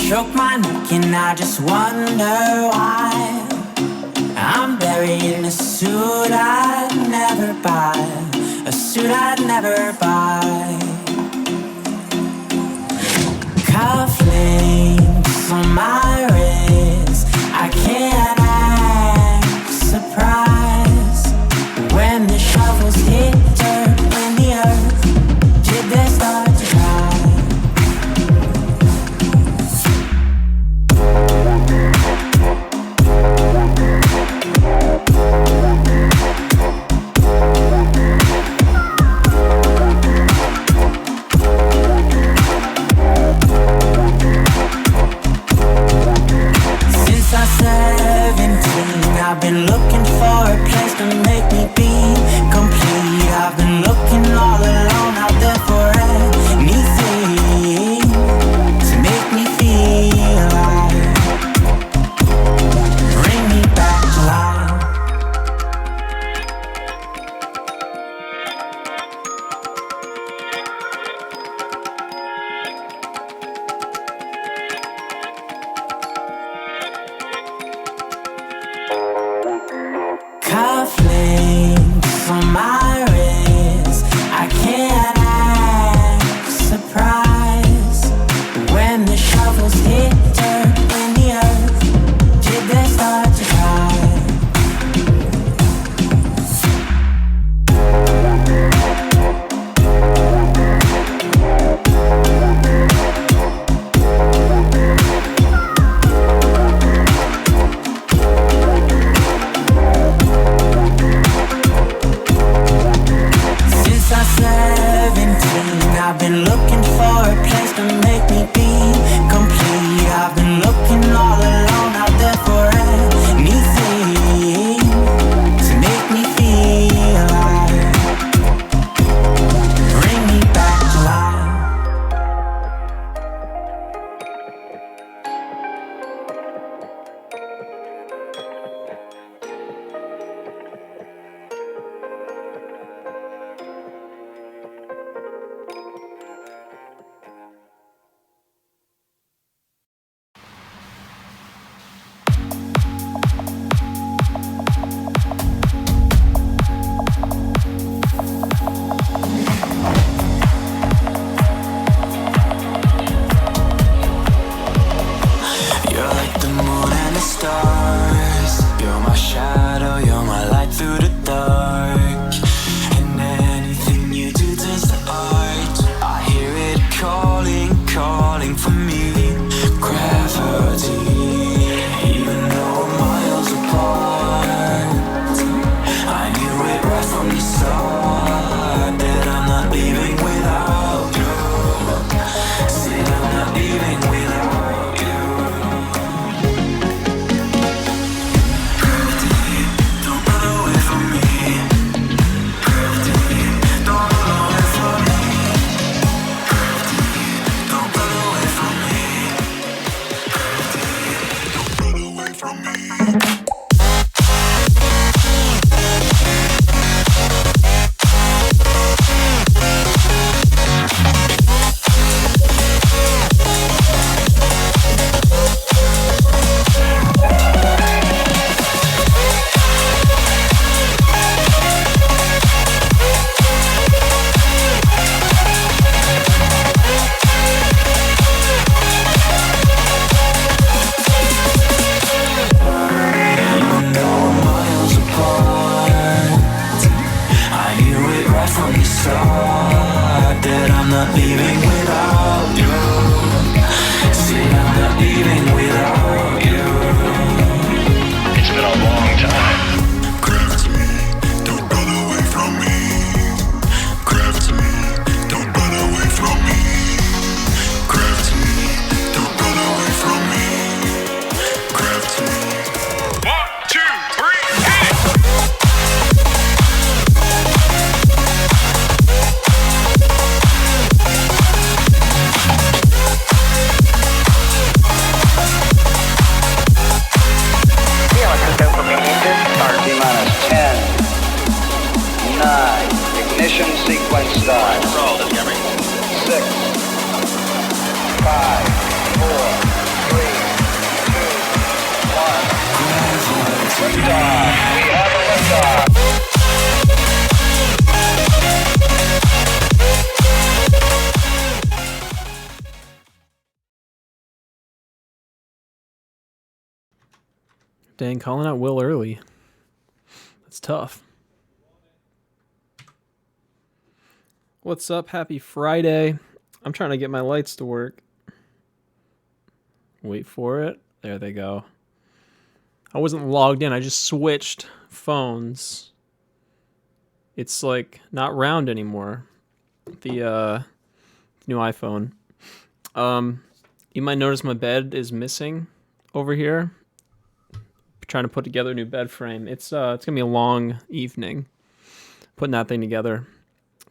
Stroke my neck and I just wonder why I'm buried in a suit I'd never buy, a suit I'd never buy. Cufflinks on my wrist, I can't act surprised when the shovels hit dirt in the earth. Did they start to cry? I've been looking for a place to make me be complete. I've been looking all alone out there for anything to make me feel alive. Bring me back to life. Cufflinks on my wrist, I can't act surprised when the shovels hit dirt in the earth. Did they start to cry? I've been looking for a place to make me be complete. Dang, calling out Will early. That's tough. What's up? Happy Friday. I'm trying to get my lights to work. Wait for it. There they go. I wasn't logged in. I just switched phones. It's like not round anymore. The new iPhone. You might notice my bed is missing over here. Trying to put together a new bed frame. It's gonna be a long evening putting that thing together.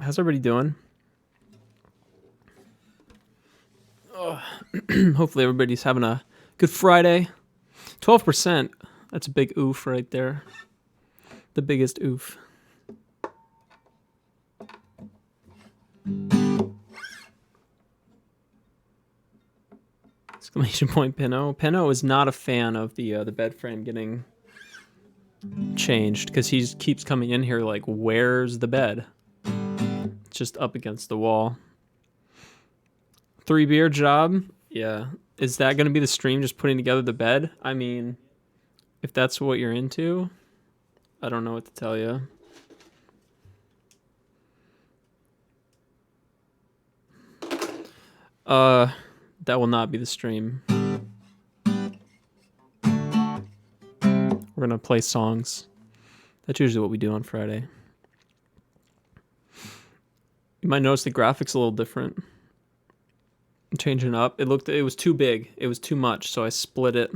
How's everybody doing? Hopefully everybody's having a good Friday. 12%. That's a big oof right there. The biggest oof. Exclamation point, Pinot. Pinot is not a fan of the bed frame getting changed because he keeps coming in here like, where's the bed? It's just up against the wall. 3 beer job? Yeah. Is that going to be the stream, just putting together the bed? I mean, if that's what you're into, I don't know what to tell you. That will not be the stream. We're going to play songs. That's usually what we do on Friday. You might notice the graphics a little different. I'm changing it up. It was too big. It was too much, so I split it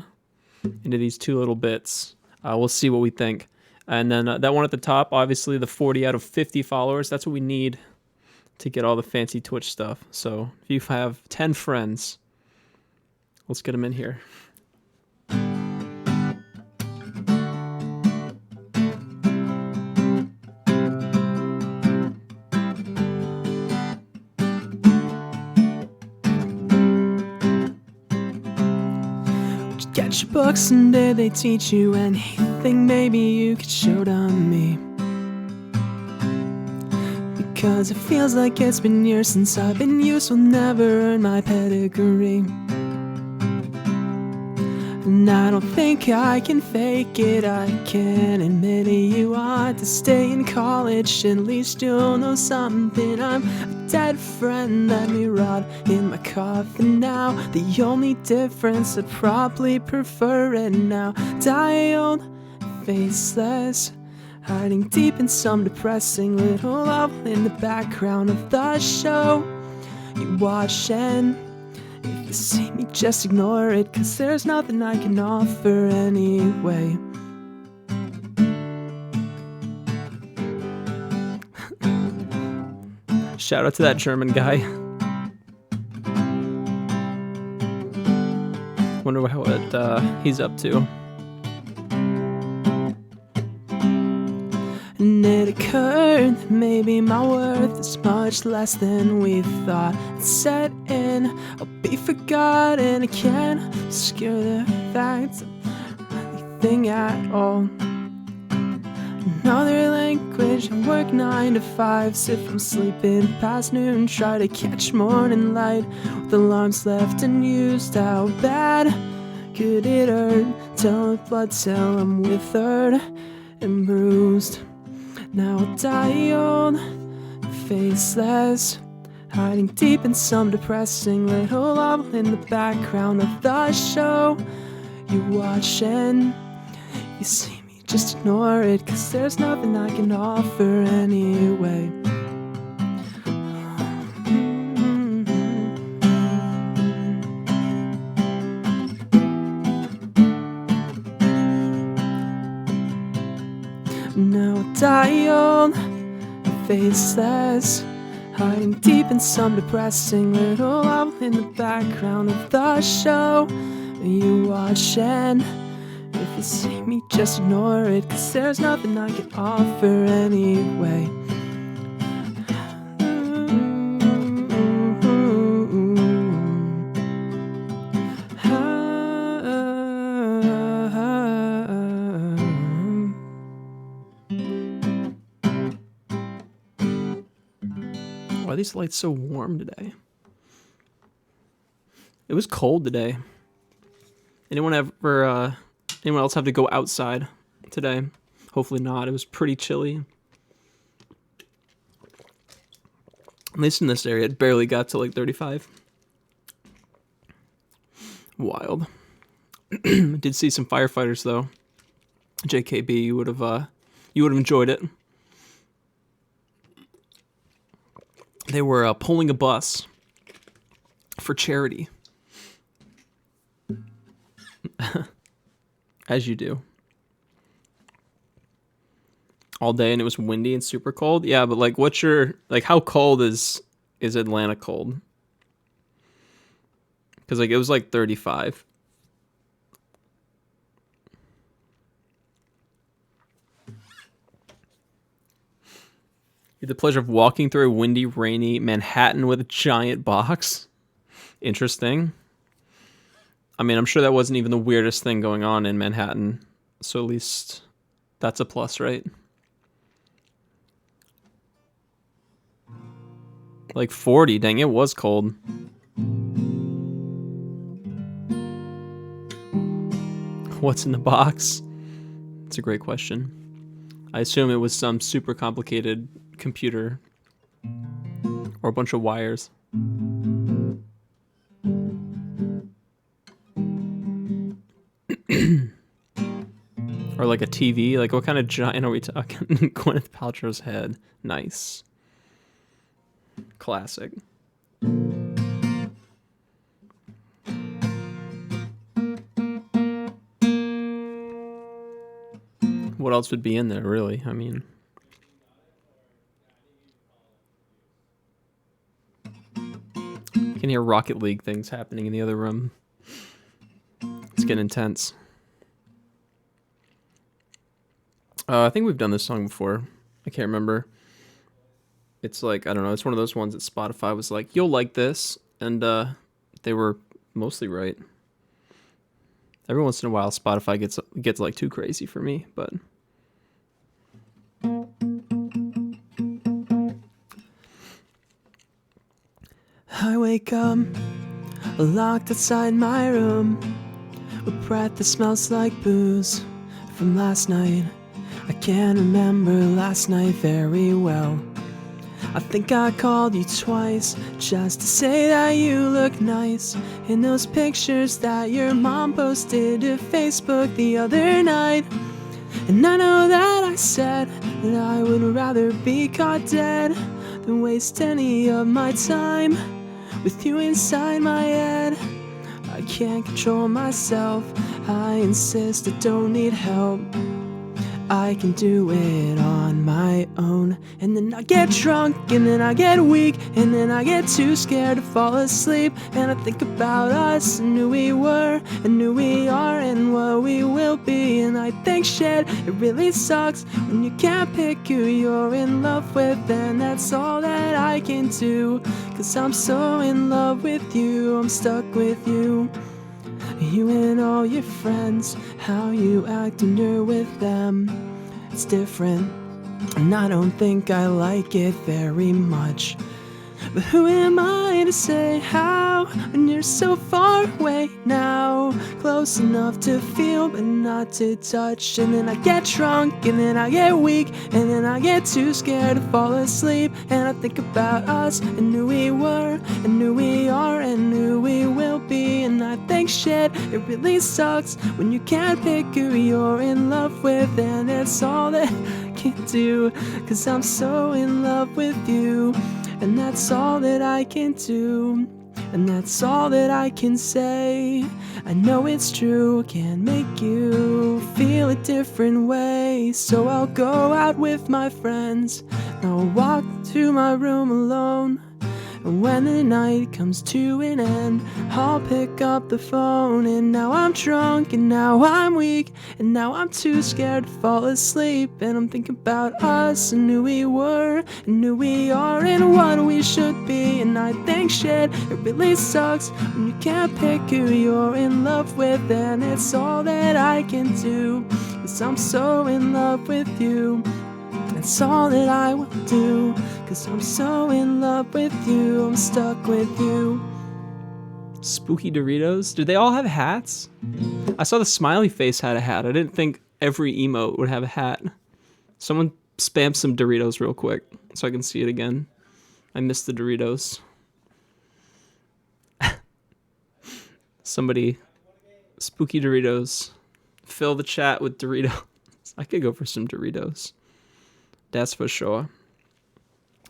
into these 2 little bits. We'll see what we think. And then that one at the top, obviously the 40 out of 50 followers, that's what we need to get all the fancy Twitch stuff. So if you have 10 friends, let's get them in here. Get your books and did they teach you anything maybe you could show to me? Because it feels like it's been years since I've been useful, never earned my pedigree. And I don't think I can fake it, I can admit it. You ought to stay in college, at least you'll know something. I'm a dead friend, let me rot in my coffin now. The only difference, I'd probably prefer it now. Die old, faceless, hiding deep in some depressing little love in the background of the show you watch. And if you see me, just ignore it, 'cause there's nothing I can offer anyway. Shout out to that German guy. Wonder what he's up to. And it occurred that maybe my worth is much less than we thought. It's set in, I'll be forgotten. I can't obscure the facts of anything at all. Another language, I work 9 to 5s. If I'm sleeping past noon, try to catch morning light with alarms left unused. How bad could it hurt? Tell the blood till I'm withered and bruised. Now I'll die old, faceless, hiding deep in some depressing little love in the background of the show you watch. And you see me, just ignore it, 'cause there's nothing I can offer anyway. Now I die old, faceless, hiding deep in some depressing little love in the background of the show you watch. And if you see me, just ignore it, 'cause there's nothing I can offer anyway. Why are these lights so warm today? It was cold today. Anyone ever Anyone else have to go outside today? Hopefully not. It was pretty chilly. At least in this area, it barely got to like 35. Wild. Did see some firefighters though. JKB, you would have enjoyed it. They were pulling a bus for charity. As you do. All day, and it was windy and super cold. Yeah, but like, how cold is Atlanta cold? Because like it was like 35. You had the pleasure of walking through a windy, rainy Manhattan with a giant box. Interesting. I mean, I'm sure that wasn't even the weirdest thing going on in Manhattan. So at least that's a plus, right? Like 40, dang, it was cold. What's in the box? It's a great question. I assume it was some super complicated computer or a bunch of wires. Or like a TV. Like, what kind of giant are we talking? Gwyneth Paltrow's head. Nice. Classic. What else would be in there, really? I mean, you can hear Rocket League things happening in the other room. It's getting intense. I think we've done this song before. I can't remember. It's like, I don't know, it's one of those ones that Spotify was like, you'll like this, and they were mostly right. Every once in a while, Spotify gets like too crazy for me, but I wake up locked outside my room, a breath that smells like booze from last night. I can't remember last night very well. I think I called you twice just to say that you look nice in those pictures that your mom posted to Facebook the other night. And I know that I said that I would rather be caught dead than waste any of my time with you inside my head. I can't control myself, I insist I don't need help. I can do it on my own. And then I get drunk, and then I get weak, and then I get too scared to fall asleep. And I think about us and who we were, and who we are, and what we will be. And I think shit, it really sucks when you can't pick who you're in love with. And that's all that I can do, 'cause I'm so in love with you, I'm stuck with you. You and all your friends, how you act when you're with them, it's different, and I don't think I like it very much. But who am I to say how, when you're so far away now, close enough to feel but not to touch. And then I get drunk, and then I get weak, and then I get too scared to fall asleep. And I think about us and who we were, and who we are, and who we will be. And I think shit, it really sucks when you can't pick who you're in love with. And it's all that I can do, 'cause I'm so in love with you. And that's all that I can do, and that's all that I can say. I know it's true, can't make you feel a different way. So I'll go out with my friends, I'll walk to my room alone. And when the night comes to an end, I'll pick up the phone. And now I'm drunk, and now I'm weak, and now I'm too scared to fall asleep. And I'm thinking about us and who we were, and who we are, and what we should be. And I think shit, it really sucks when you can't pick who you're in love with. And it's all that I can do, 'cause I'm so in love with you. That's all that I will do, 'cause I'm so in love with you, I'm stuck with you. Spooky Doritos? Did they all have hats? I saw the smiley face had a hat. I didn't think every emote would have a hat. Someone spam some Doritos real quick so I can see it again. I missed the Doritos. Somebody, Spooky Doritos. Fill the chat with Doritos. I could go for some Doritos. That's for sure.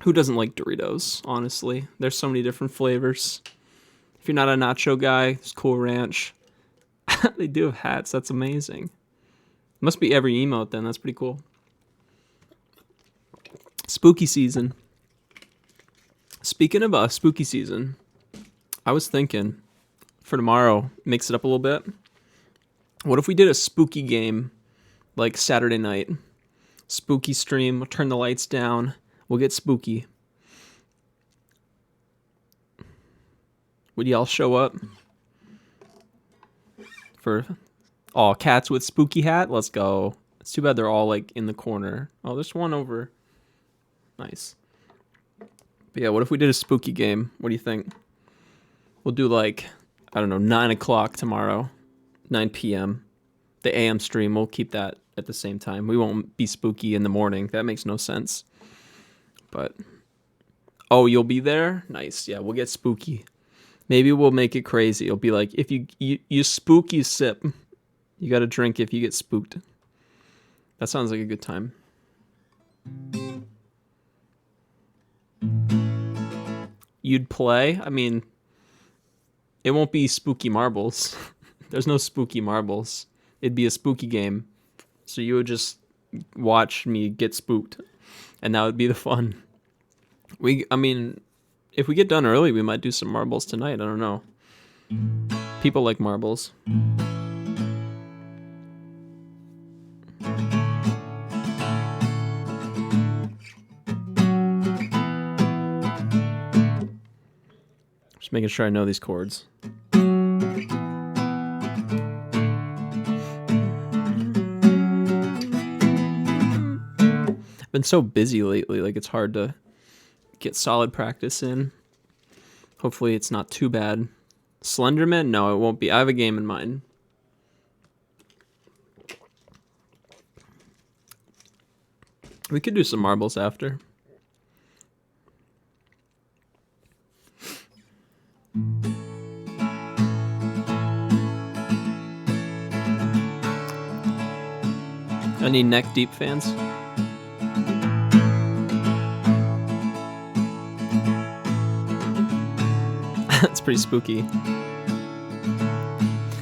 Who doesn't like Doritos, honestly? There's so many different flavors. If you're not a nacho guy, there's Cool Ranch. They do have hats. That's amazing. Must be every emote then. That's pretty cool. Spooky season. Speaking of spooky season, I was thinking for tomorrow, mix it up a little bit. What if we did a spooky game like Saturday night? Spooky stream. We'll turn the lights down. We'll get spooky. Would y'all show up? For cats with spooky hat? Let's go. It's too bad they're all like in the corner. Oh, there's one over. Nice. But yeah, what if we did a spooky game? What do you think? We'll do like, I don't know, 9 o'clock tomorrow. 9 p.m. The AM stream, we'll keep that at the same time. We won't be spooky in the morning. That makes no sense. But, oh, you'll be there? Nice. Yeah, we'll get spooky. Maybe we'll make it crazy. It'll be like, if you spook, you sip. You got to drink if you get spooked. That sounds like a good time. You'd play? I mean, it won't be spooky marbles. There's no spooky marbles. It'd be a spooky game. So you would just watch me get spooked. And that would be the fun. I mean, if we get done early, we might do some marbles tonight. I don't know. People like marbles. Just making sure I know these chords. I've been so busy lately, like it's hard to get solid practice in. Hopefully it's not too bad. Slenderman? No, it won't be. I have a game in mind. We could do some marbles after. Any neck deep fans? That's pretty spooky.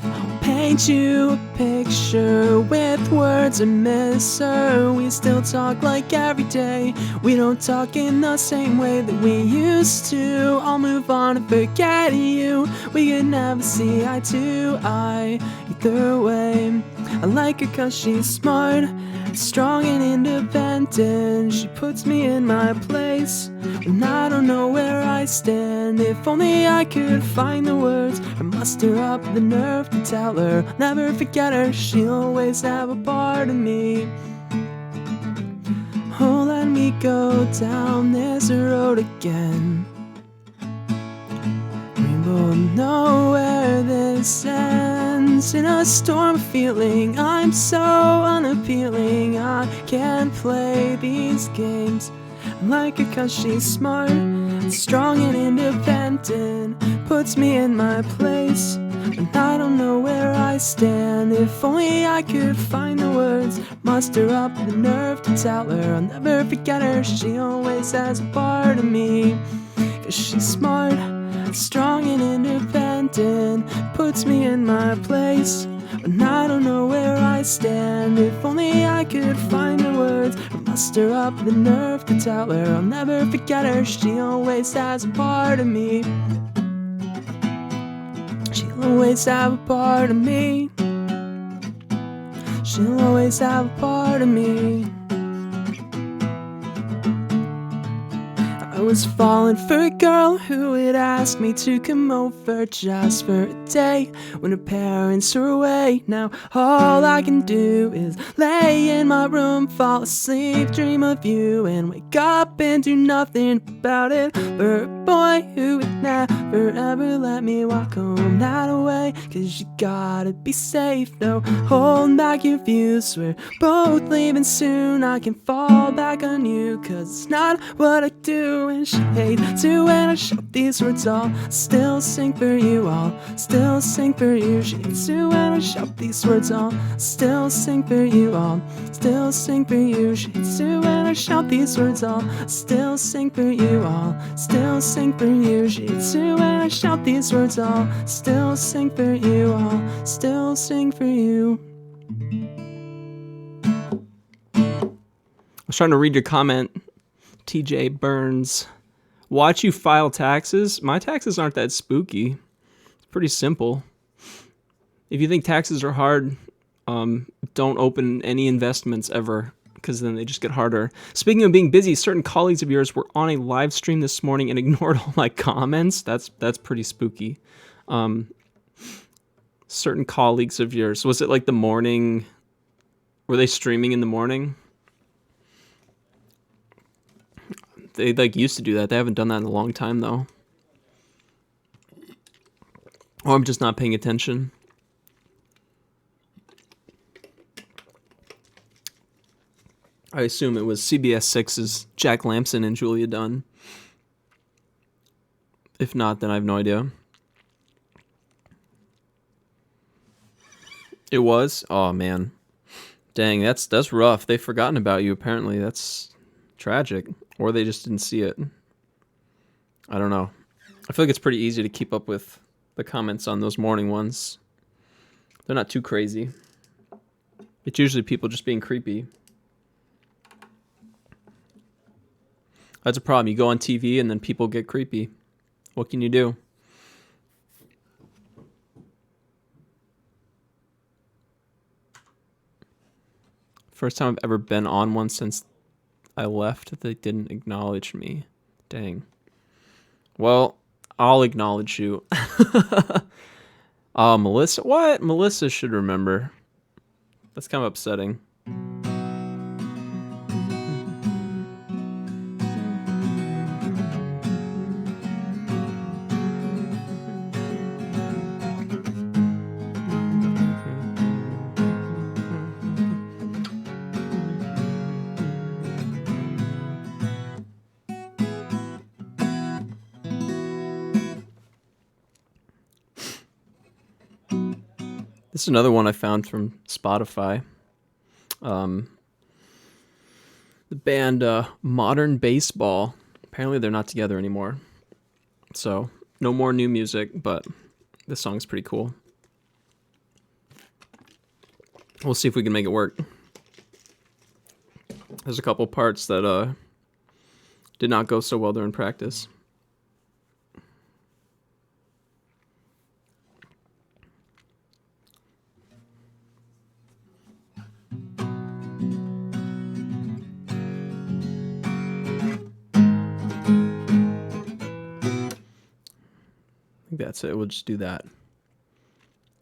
I'll paint you a picture with words and miser. We still talk like every day. We don't talk in the same way that we used to. I'll move on and forget you. We could never see eye to eye either way. I like her cause she's smart, strong and independent. She puts me in my place when I don't know where I stand. If only I could find the words or muster up the nerve to tell her I'll never forget her. She'll always have a part of me. Oh, let me go down this road again. We both know where this ends. In a storm of feeling, I'm so unappealing. I can't play these games. I like her cause she's smart, strong and independent. Puts me in my place when I don't know where I stand. If only I could find the words, muster up the nerve to tell her I'll never forget her. She always has a part of me. Cause she's smart, strong and independent. Puts me in my place when I don't know where I stand. If only I could find the words or muster up the nerve to tell her I'll never forget her. She always has a part of me. She'll always have a part of me. She'll always have a part of me. I was falling for a girl who would ask me to come over just for a day when her parents are away. Now all I can do is lay in my room, fall asleep, dream of you, and wake up and do nothing about it. For a boy who would never ever let me walk home that way. Cause you gotta be safe, no holding back your views. We're both leaving soon, I can fall back on you, cause it's not what I do. And she hates it when I shout these words, I'll still sing for you, I'll still sing for you. She hates it when I shout these words, I'll still sing for you, I'll still sing for you. She hates it when I shout these words, I'll still sing for you, I'll still sing for you. She hates it when I shout these words, I'll still sing for you, I'll still sing for you. I was trying to read your comment, TJ Burns. Watch you file taxes? My taxes aren't that spooky. It's pretty simple. If you think taxes are hard, don't open any investments ever, because then they just get harder. Speaking of being busy, certain colleagues of yours were on a live stream this morning and ignored all my comments. That's pretty spooky. Certain colleagues of yours, was it like the morning? Were they streaming in the morning? They like used to do that. They haven't done that in a long time though. Or I'm just not paying attention. I assume it was CBS 6's Jack Lampson and Julia Dunn. If not, then I have no idea. It was? Oh man. Dang, that's rough. They've forgotten about you apparently. That's tragic. Or they just didn't see it. I don't know. I feel like it's pretty easy to keep up with the comments on those morning ones. They're not too crazy. It's usually people just being creepy. That's a problem. You go on TV and then people get creepy. What can you do? First time I've ever been on one since I left, they didn't acknowledge me. Dang. Well, I'll acknowledge you. Melissa? What? Melissa should remember. That's kind of upsetting. This is another one I found from Spotify. The band Modern Baseball. Apparently they're not together anymore. So, no more new music, but this song's pretty cool. We'll see if we can make it work. There's a couple parts that did not go so well during practice. That's it. We'll just do that.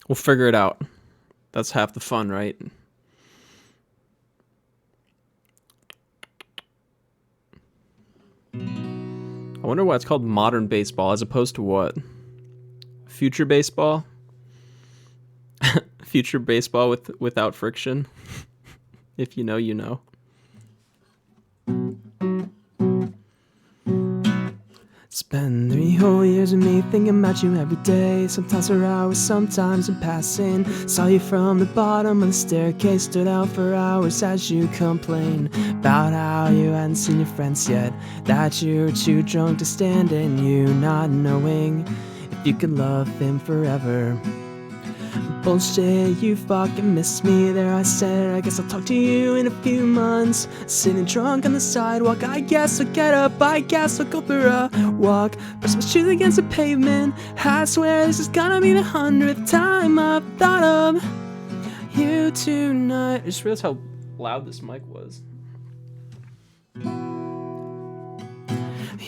We'll figure it out. That's half the fun, right? I wonder why it's called Modern Baseball as opposed to what? Future Baseball? Future Baseball without friction? If you know, you know. Spend 3 whole years with me thinking about you every day. Sometimes for hours, sometimes in passing. Saw you from the bottom of the staircase. Stood out for hours as you complain about how you hadn't seen your friends yet. That you were too drunk to stand and you not knowing if you could love him forever. Bullshit, you fucking missed me there. I said, I guess I'll talk to you in a few months. Sitting drunk on the sidewalk, I guess I'll get up, I guess I'll go for a walk. Press my shoes against the pavement. I swear this is gonna be the 100th time I've thought of you tonight. I just realized how loud this mic was.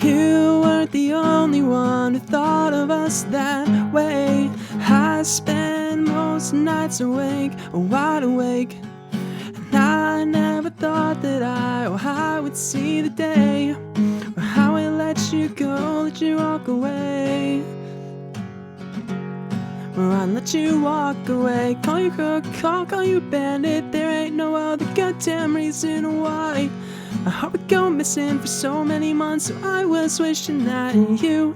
You weren't the only one who thought of us that way. I spend most nights awake, wide awake. And I never thought that I would see the day where I would let you go, let you walk away. Where I'd let you walk away. Call you crook, call you bandit. There ain't no other goddamn reason why my heart would go missing for so many months. So I was wishing that you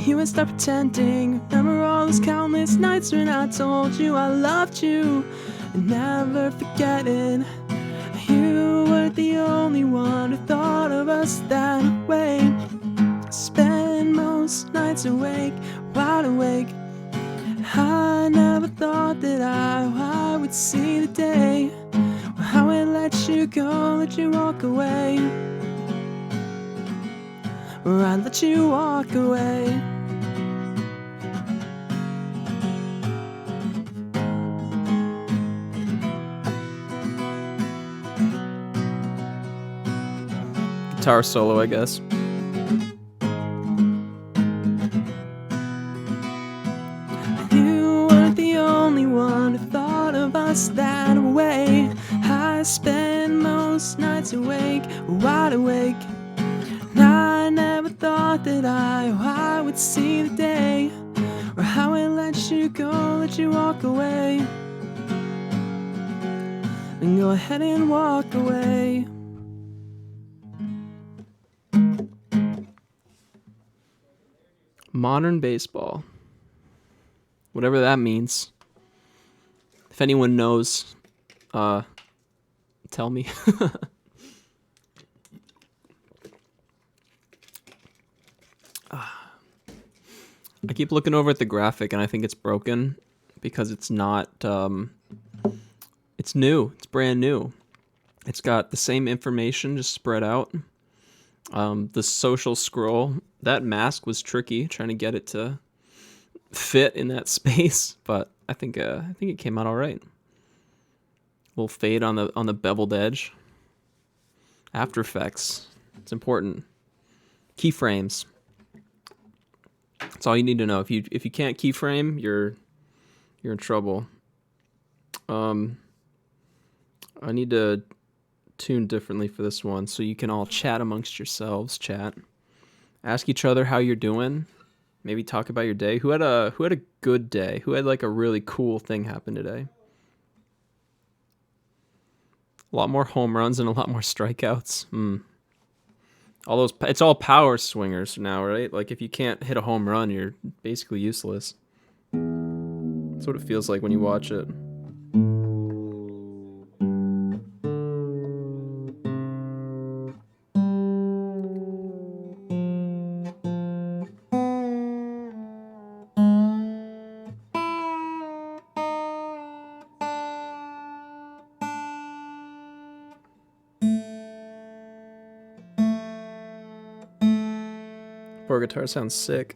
would stop pretending. Remember all those countless nights when I told you I loved you, and never forgetting you were the only one who thought of us that way. Spend most nights awake, wide awake. I never thought that I would see the day where I would let you go, let you walk away. Where I'd let you walk away. Guitar solo, I guess. You weren't the only one who thought of us that way. I spend most nights awake, wide awake. And I never thought that I would see the day where I would let you go, let you walk away. And go ahead and walk away. Modern baseball. Whatever that means. If anyone knows, tell me. I keep looking over at the graphic and I think it's broken because it's not, it's new. It's brand new. It's got the same information just spread out. The social scroll, that mask was tricky trying to get it to fit in that space, but I think it came out all right. Little fade on the beveled edge. After Effects, it's important. Keyframes. That's all you need to know. If you can't keyframe, you're in trouble. I need to tune differently for this one so you can all chat amongst yourselves. Chat. Ask each other how you're doing. Maybe talk about your day. Who had a good day? Who had like a really cool thing happen today? A lot more home runs and a lot more strikeouts. All those, it's all power swingers now, right? Like if you can't hit a home run, you're basically useless. That's what it feels like when you watch it. Poor guitar sounds sick.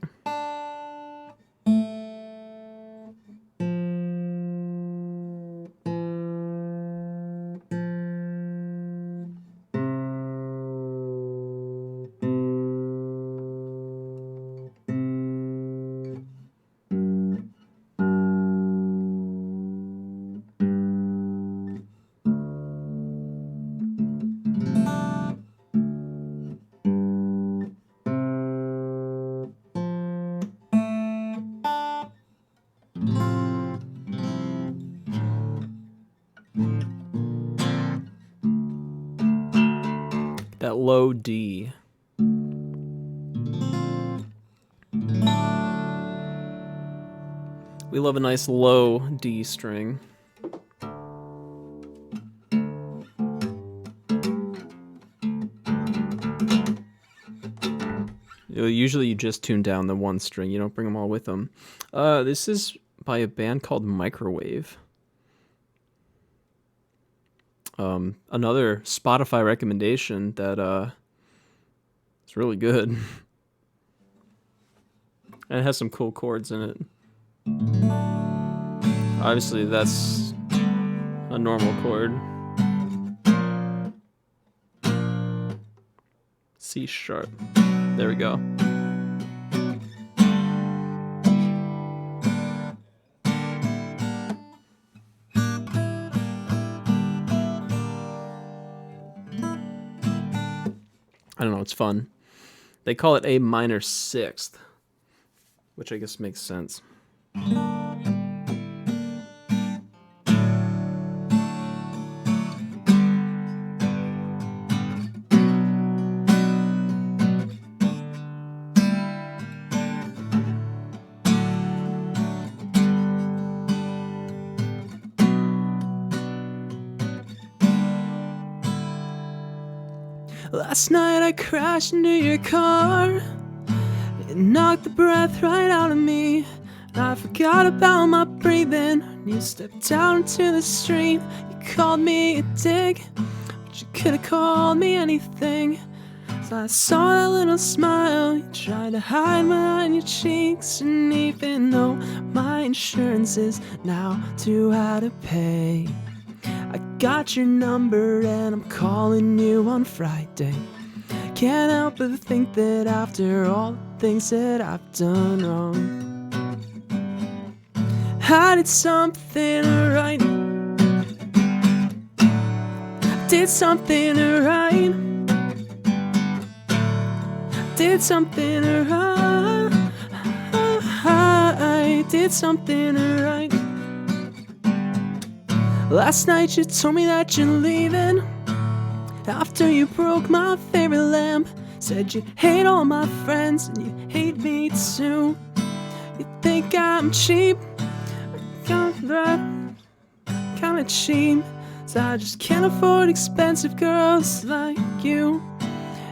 That low D. We love a nice low D string. Usually you just tune down the one string. You don't bring them all with them. This is by a band called Microwave. Another Spotify recommendation that it's really good. And it has some cool chords in it. Obviously that's a normal chord. C sharp. There we go. I don't know, it's fun. They call it A minor sixth, which I guess makes sense. Last night I crashed into your car. It knocked the breath right out of me. And I forgot about my breathing. When you stepped out into the street, you called me a dick, but you could've called me anything. So I saw that little smile you tried to hide behind your cheeks. And even though my insurance is now due out to pay, I got your number and I'm calling you on Friday. Can't help but think that after all the things that I've done wrong, I did something right. I did something right. I did something right. I did something right. Last night you told me that you're leaving after you broke my favorite lamp. Said you hate all my friends and you hate me too. You think I'm cheap, kinda cheap, so I just can't afford expensive girls like you.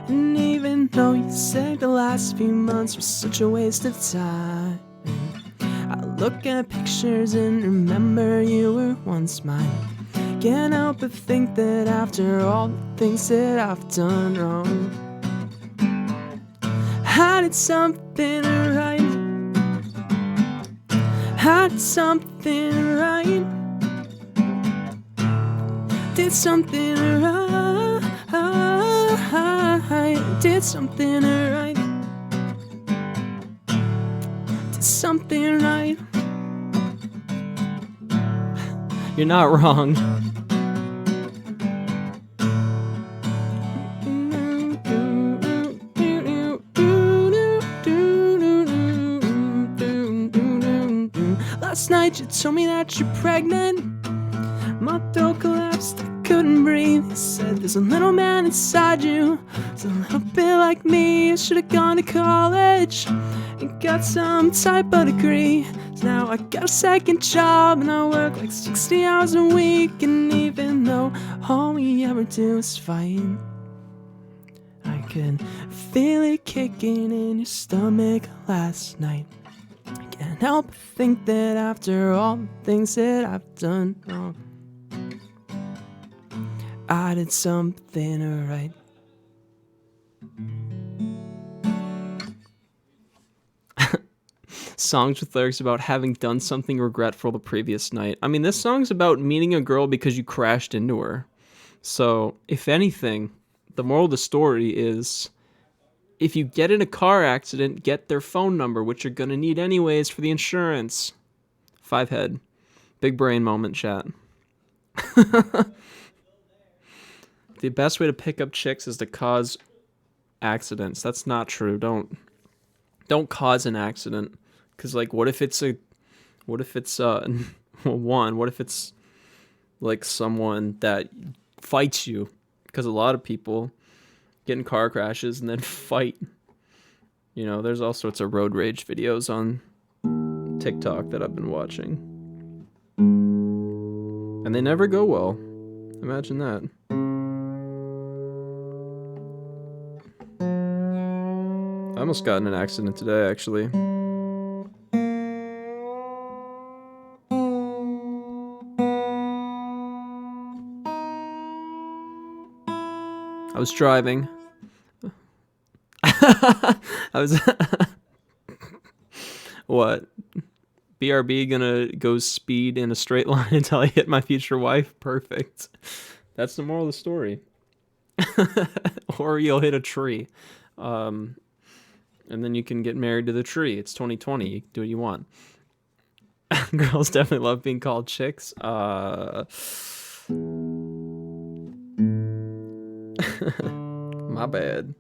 And even though you said the last few months were such a waste of time, I look at pictures and remember you were once mine. Can't help but think that after all the things that I've done wrong, I did something right. I did something right. Did something right. Did something right. Did something right. You're not wrong. Last night you told me that you're pregnant. My throat collapsed, I couldn't breathe. You said there's a little man inside you. It's a little bit like me. I should've gone to college and got some type of degree. So now I got a second job and I work like 60 hours a week. And even though all we ever do is fight, I could feel it kicking in your stomach last night. I can't help but think that after all the things that I've done wrong, I did something right. Songs with lyrics about having done something regretful the previous night. I mean, this song's about meeting a girl because you crashed into her. So, if anything, the moral of the story is, if you get in a car accident, get their phone number, which you're going to need anyways for the insurance. 5 head. Big brain moment, chat. The best way to pick up chicks is to cause accidents. That's not true. Don't cause an accident. Because, like, what if it's like someone that fights you? Because a lot of people get in car crashes and then fight. You know, there's all sorts of road rage videos on TikTok that I've been watching. And they never go well. Imagine that. I almost got in an accident today, actually. I was driving. I was... What? BRB gonna go speed in a straight line until I hit my future wife? Perfect. That's the moral of the story. Or you'll hit a tree. And then you can get married to the tree. It's 2020. You can do what you want. Girls definitely love being called chicks. My bad.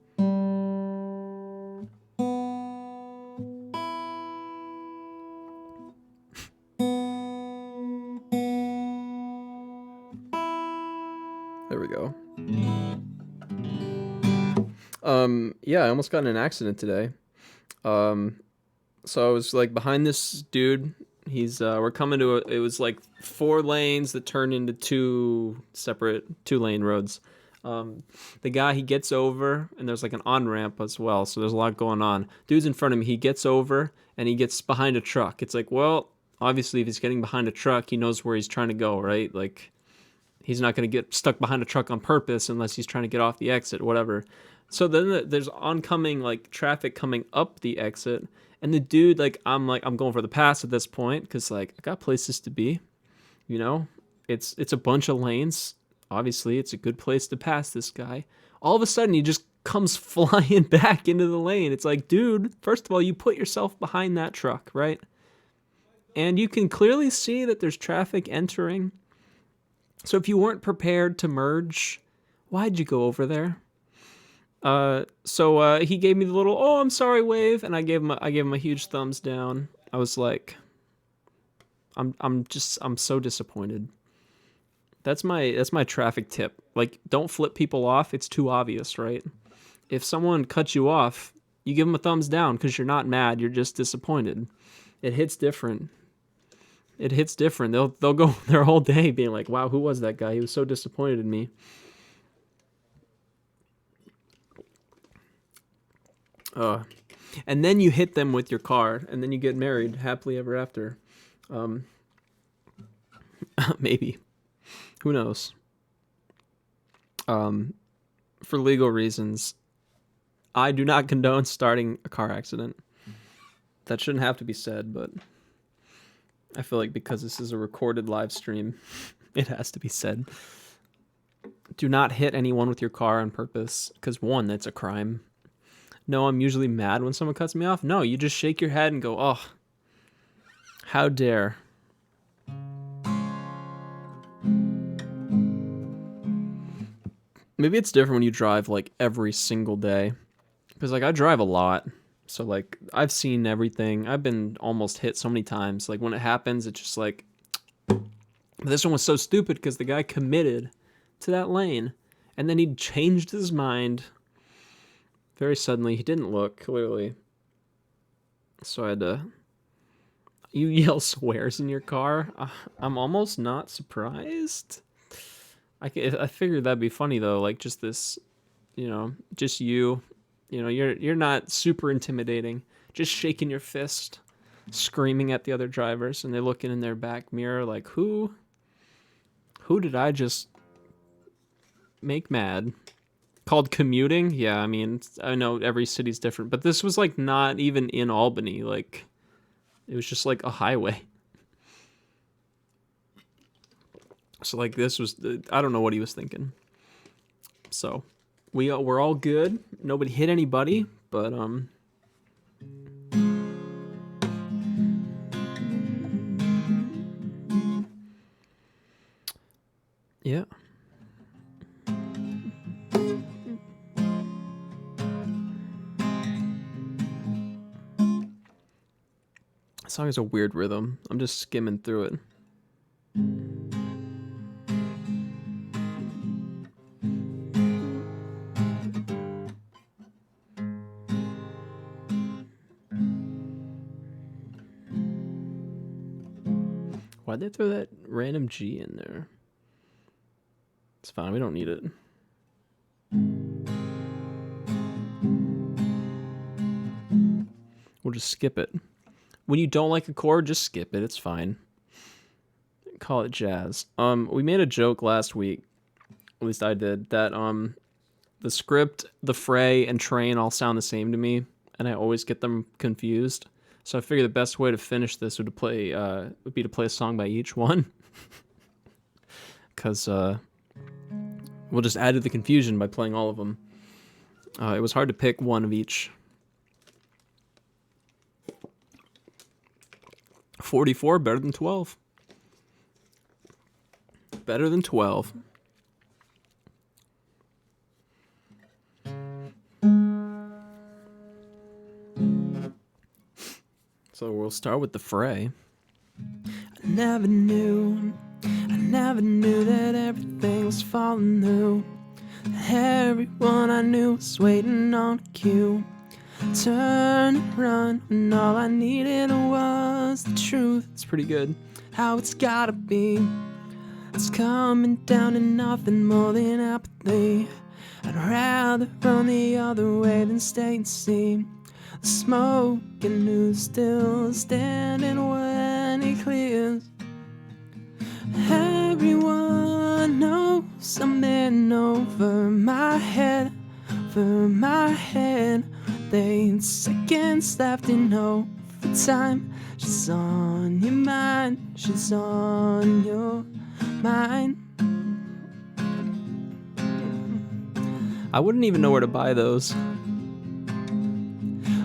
There we go. Yeah, I almost got in an accident today. So I was like behind this dude. He's we're coming to it was like 4 lanes that turned into 2 separate 2-lane roads. The guy, he gets over, and there's like an on-ramp as well, so there's a lot going on. Dude's in front of me, he gets over, and he gets behind a truck. It's like, well, obviously if he's getting behind a truck, he knows where he's trying to go, right? Like, he's not going to get stuck behind a truck on purpose unless he's trying to get off the exit, whatever. So then there's oncoming like traffic coming up the exit, and the dude, I'm going for the pass at this point because like I got places to be, you know. It's a bunch of lanes. Obviously, it's a good place to pass this guy. All of a sudden, he just comes flying back into the lane. It's like, dude, first of all, you put yourself behind that truck, right? And you can clearly see that there's traffic entering. So if you weren't prepared to merge, why'd you go over there? So he gave me the little, oh, I'm sorry wave, and I gave him a huge thumbs down. I was like, I'm so disappointed. That's my traffic tip. Like, don't flip people off. It's too obvious, right? If someone cuts you off, you give them a thumbs down because you're not mad. You're just disappointed. It hits different. They'll go their whole day being like, wow, who was that guy? He was so disappointed in me. And then you hit them with your car, and then you get married happily ever after. Maybe. Who knows? For legal reasons, I do not condone starting a car accident. That shouldn't have to be said, but I feel like because this is a recorded live stream, it has to be said. Do not hit anyone with your car on purpose, because 1, that's a crime. No, I'm usually mad when someone cuts me off. No, you just shake your head and go, oh, how dare. Maybe it's different when you drive like every single day, because like I drive a lot, so like I've seen everything. I've been almost hit so many times. Like when it happens, it's just like, but this one was so stupid because the guy committed to that lane, and then he changed his mind very suddenly. He didn't look, clearly, so I had to. You yell swears in your car? I'm almost not surprised. I figured that'd be funny though, like just this, just you're not super intimidating, just shaking your fist, screaming at the other drivers, and they're looking in their back mirror like, who did I just make mad? Called commuting? Yeah, I mean, I know every city's different, but this was like not even in Albany, like it was just like a highway. So like this was, I don't know what he was thinking. So we're all good. Nobody hit anybody, but yeah. The song has a weird rhythm. I'm just skimming through it. Why'd they throw that random G in there? It's fine, we don't need it. We'll just skip it. When you don't like a chord, just skip it, it's fine. Call it jazz. We made a joke last week, at least I did, that the script, the fray, and train all sound the same to me, and I always get them confused. So I figured the best way to finish this would be to play a song by each one, because we'll just add to the confusion by playing all of them. It was hard to pick one of each. 44, better than 12. Better than 12. So we'll start with The Fray. I never knew that everything was falling through. Everyone I knew was waiting on cue. Turn and run when all I needed was the truth. It's pretty good. How it's gotta be. It's coming down to nothing more than apathy. I'd rather run the other way than stay and see the smoke and who's still standing when it clears. Everyone knows I'm in over my head, over my head. They ain't seconds left in overtime. She's on your mind, she's on your mind. I wouldn't even know where to buy those.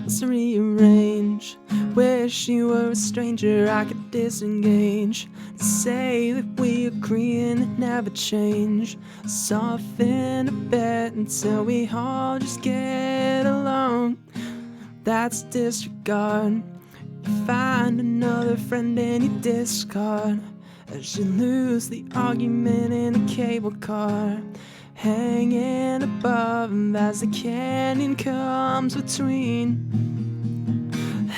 Let's rearrange. Wish you were a stranger I could disengage. To say that we agree and it never change. Soften a bit until we all just get along. That's disregard. You find another friend and you discard. As you lose the argument in a cable car. Hanging above as the canyon comes between.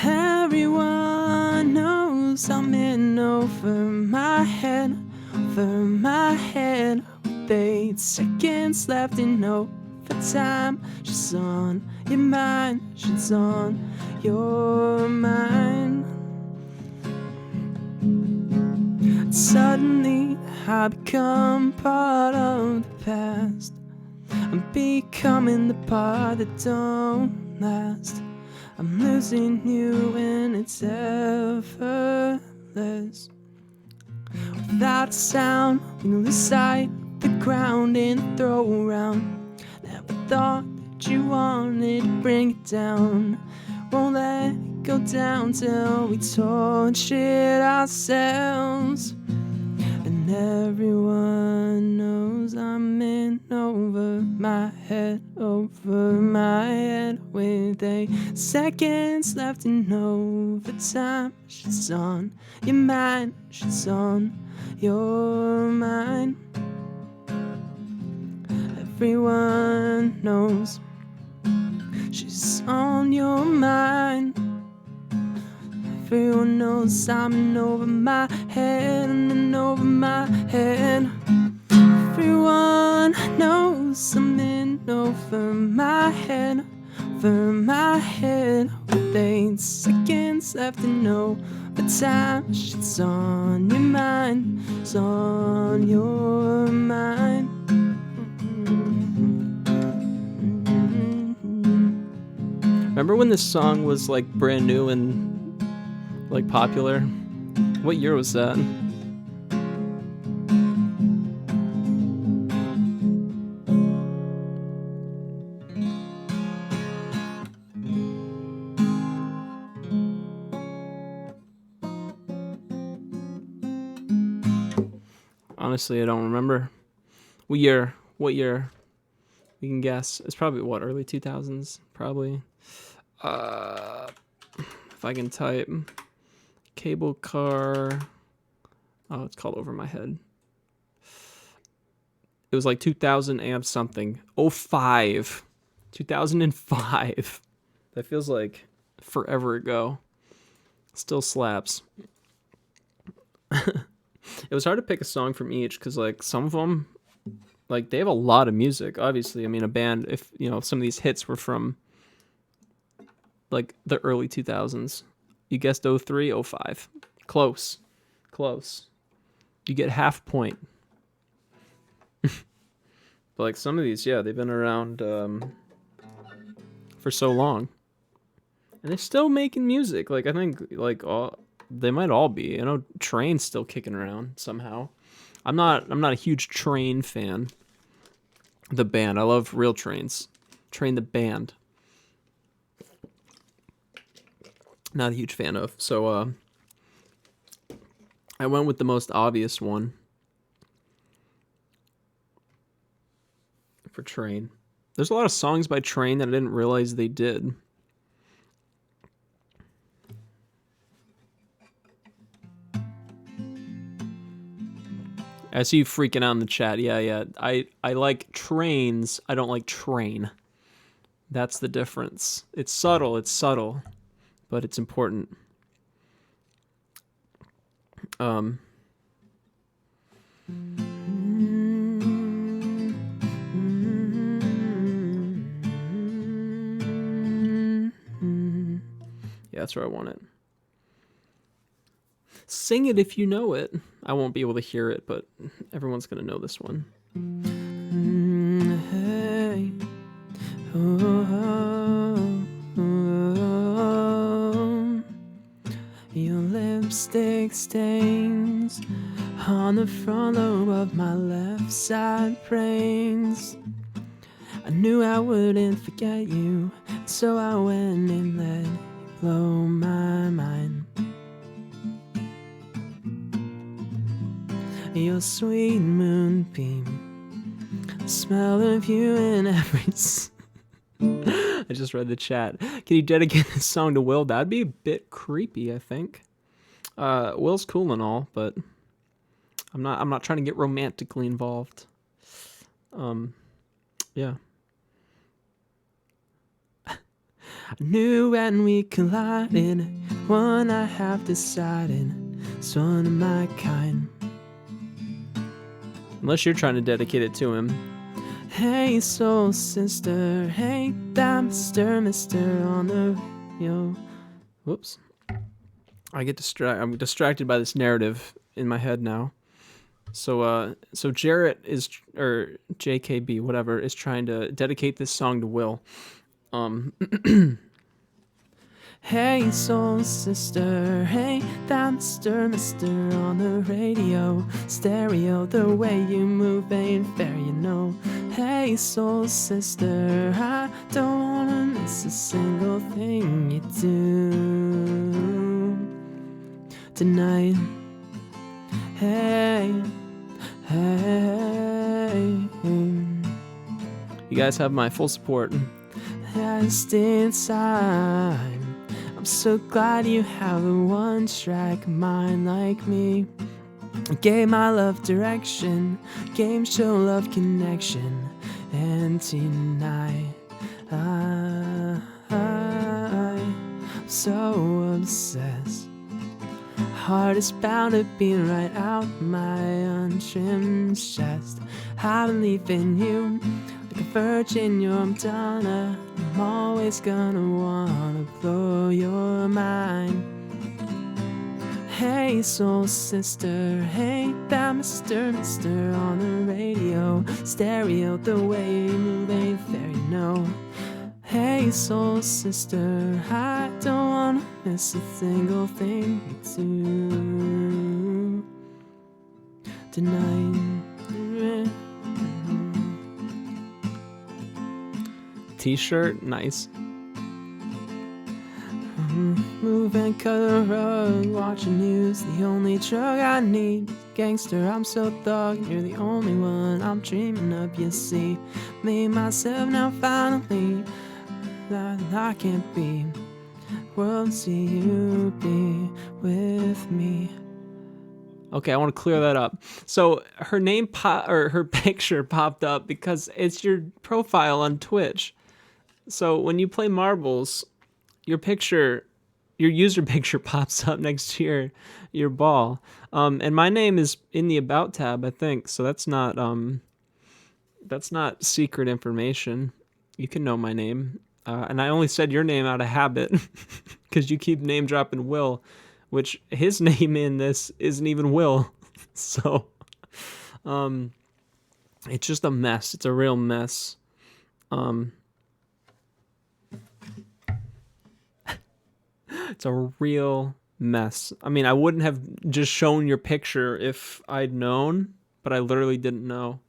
Everyone knows I'm in over my head, over my head. With 8 seconds left in overtime. She's on your mind, she's on your mind. Suddenly I become part of the past. I'm becoming the part that don't last. I'm losing you and it's effortless. Without a sound, we lose sight of the ground in a throw around. Never thought that you wanted to bring it down. Won't let it go down till we torch it ourselves. And everyone knows I'm in over my head, over my head. With 8 seconds left in overtime. She's on your mind, she's on your mind. Everyone knows she's on your mind. Everyone knows I'm in over my head and in over my head. Everyone knows I'm in over my head, over my head. With 8 seconds left in overtime. She's on your mind, it's on your mind. Remember when this song was like brand new and like popular? What year was that? Honestly, I don't remember. What year? What year? We can guess. It's probably what, early 2000s? Probably. If I can type. Cable car. Oh, it's called Over My Head. It was like 2000 and something. 05. 2005. That feels like forever ago. Still slaps. It was hard to pick a song from each because like some of them, like they have a lot of music. Obviously, I mean a band. If you know some of these hits were from like the early 2000s. You guessed 03, 05. Close. You get half point. But like some of these, yeah, they've been around for so long, and they're still making music. Like I think like all. They might all be. I know Train's still kicking around somehow. I'm not a huge Train fan. The band. I love Real Trains. Train the band. Not a huge fan of. So I went with the most obvious one for Train. There's a lot of songs by Train that I didn't realize they did. I see you freaking out in the chat. Yeah. I like trains. I don't like train. That's the difference. It's subtle, but it's important. Yeah, that's where I want it. Sing it if you know it. I won't be able to hear it, but everyone's gonna know this one. Hey. Oh. Your lipstick stains on the front lobe of my left side brains. I knew I wouldn't forget you, so I went and let you blow my mind. Your sweet moonbeam, smell of you in every I just read the chat. Can you dedicate this song to Will? That'd be a bit creepy, I think. Will's cool and all, but I'm not trying to get romantically involved. Yeah. I knew when we collided, one I have decided, it's one of my kind. Unless you're trying to dedicate it to him. Hey soul sister, hey that mister on the radio. Whoops. I'm distracted by this narrative in my head now. So Jarrett is, or JKB, whatever, is trying to dedicate this song to Will. Hey soul sister, hey that mister on the radio. Stereo, the way you move ain't fair, you know. Hey soul sister, I don't wanna miss a single thing you do tonight. Hey, you guys have my full support. just in time. I'm so glad you have a one-track mind like me. Gave my love direction, game show love connection, and tonight I'm so obsessed. Heart is bound to beat right out my untrimmed chest. I believe in you like a virgin, you're Madonna. I'm always gonna wanna blow your mind. Hey soul sister, hey that mister on the radio. Stereo, the way you move ain't fair, you know. Hey soul sister, I don't wanna miss a single thing you do tonight. T-shirt, nice. Moving, cut the rug, watching news. The only drug I need, gangster. I'm so thug. You're the only one I'm dreaming of. You see, me myself now finally. That I can't be. World, see you be with me. Okay, I want to clear that up. So her name or her picture popped up because it's your profile on Twitch. So when you play marbles, your user picture pops up next to your ball. And my name is in the About tab, I think. So that's not secret information. You can know my name. And I only said your name out of habit because you keep name dropping Will, which his name in this isn't even Will. So it's just a mess. It's a real mess. It's a real mess. I mean, I wouldn't have just shown your picture if I'd known, but I literally didn't know.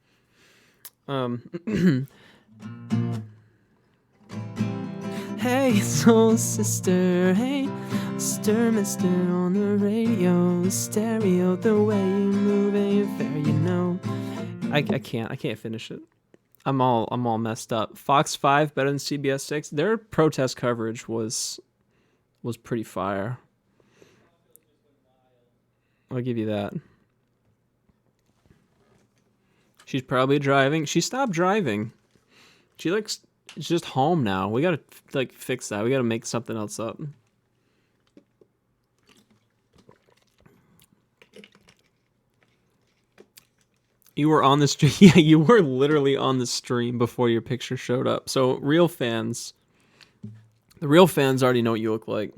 Hey soul sister, hey, Stir mister on the radio, stereo, the way you move ain't fair, you know. I can't finish it. I'm all messed up. Fox 5 better than CBS 6. Their protest coverage was pretty fire. I'll give you that. She's probably driving. She stopped driving. She's just home now. We gotta fix that. We gotta make something else up. You were on the stream. Yeah, you were literally on the stream before your picture showed up. So the real fans already know what you look like.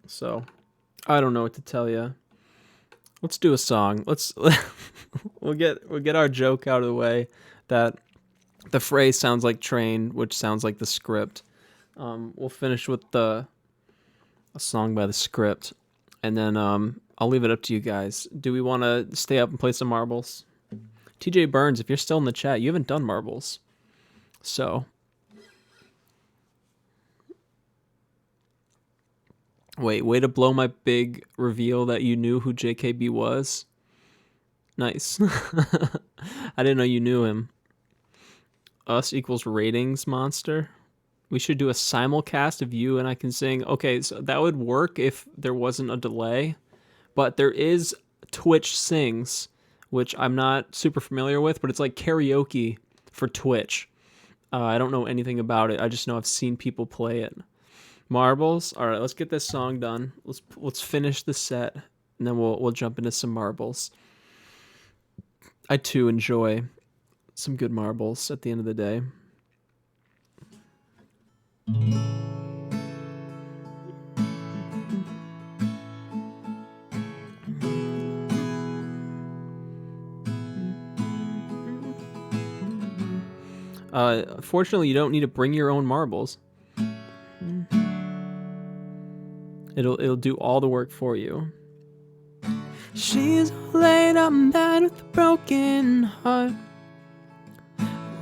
So I don't know what to tell you. Let's do a song. We'll get our joke out of the way. That the phrase sounds like train, which sounds like the script. We'll finish with a song by the script, and then I'll leave it up to you guys. Do we want to stay up and play some marbles? TJ Burns, if you're still in the chat, you haven't done marbles. So way to blow my big reveal that you knew who JKB was. Nice. I didn't know you knew him. Us equals ratings monster. We should do a simulcast of you and I can sing. Okay, so that would work if there wasn't a delay. But there is Twitch Sings, which I'm not super familiar with, but it's like karaoke for Twitch. I don't know anything about it. I just know I've seen people play it. Marbles. All right, let's get this song done. Let's finish the set, and then we'll jump into some marbles. I too enjoy some good marbles at the end of the day. Fortunately, you don't need to bring your own marbles. It'll do all the work for you. She's laid up in bed with a broken heart.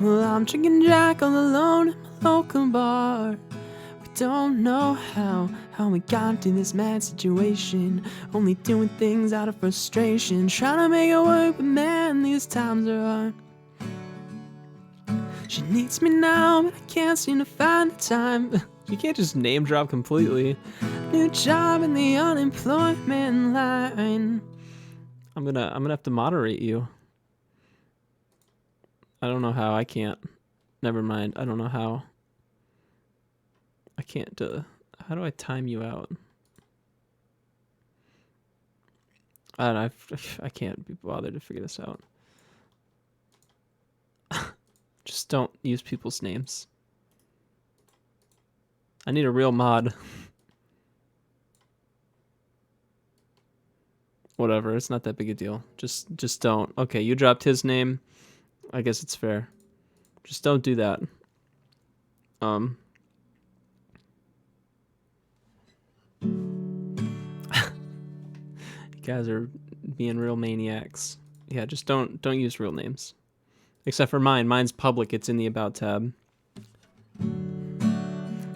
Well, I'm drinking Jack all alone in my local bar. We don't know how we got into this mad situation. Only doing things out of frustration, trying to make it work, but man, these times are hard. She needs me now, but I can't seem to find the time. You can't just name drop completely. New job in the unemployment line. I'm gonna have to moderate you. I don't know how. I can't. Never mind. I don't know how. I can't. How do I time you out? I can't be bothered to figure this out. Just don't use people's names. I need a real mod. Whatever, it's not that big a deal. Just don't. Okay, you dropped his name. I guess it's fair. Just don't do that. You guys are being real maniacs. Yeah, just don't use real names. Except for mine. Mine's public. It's in the About tab.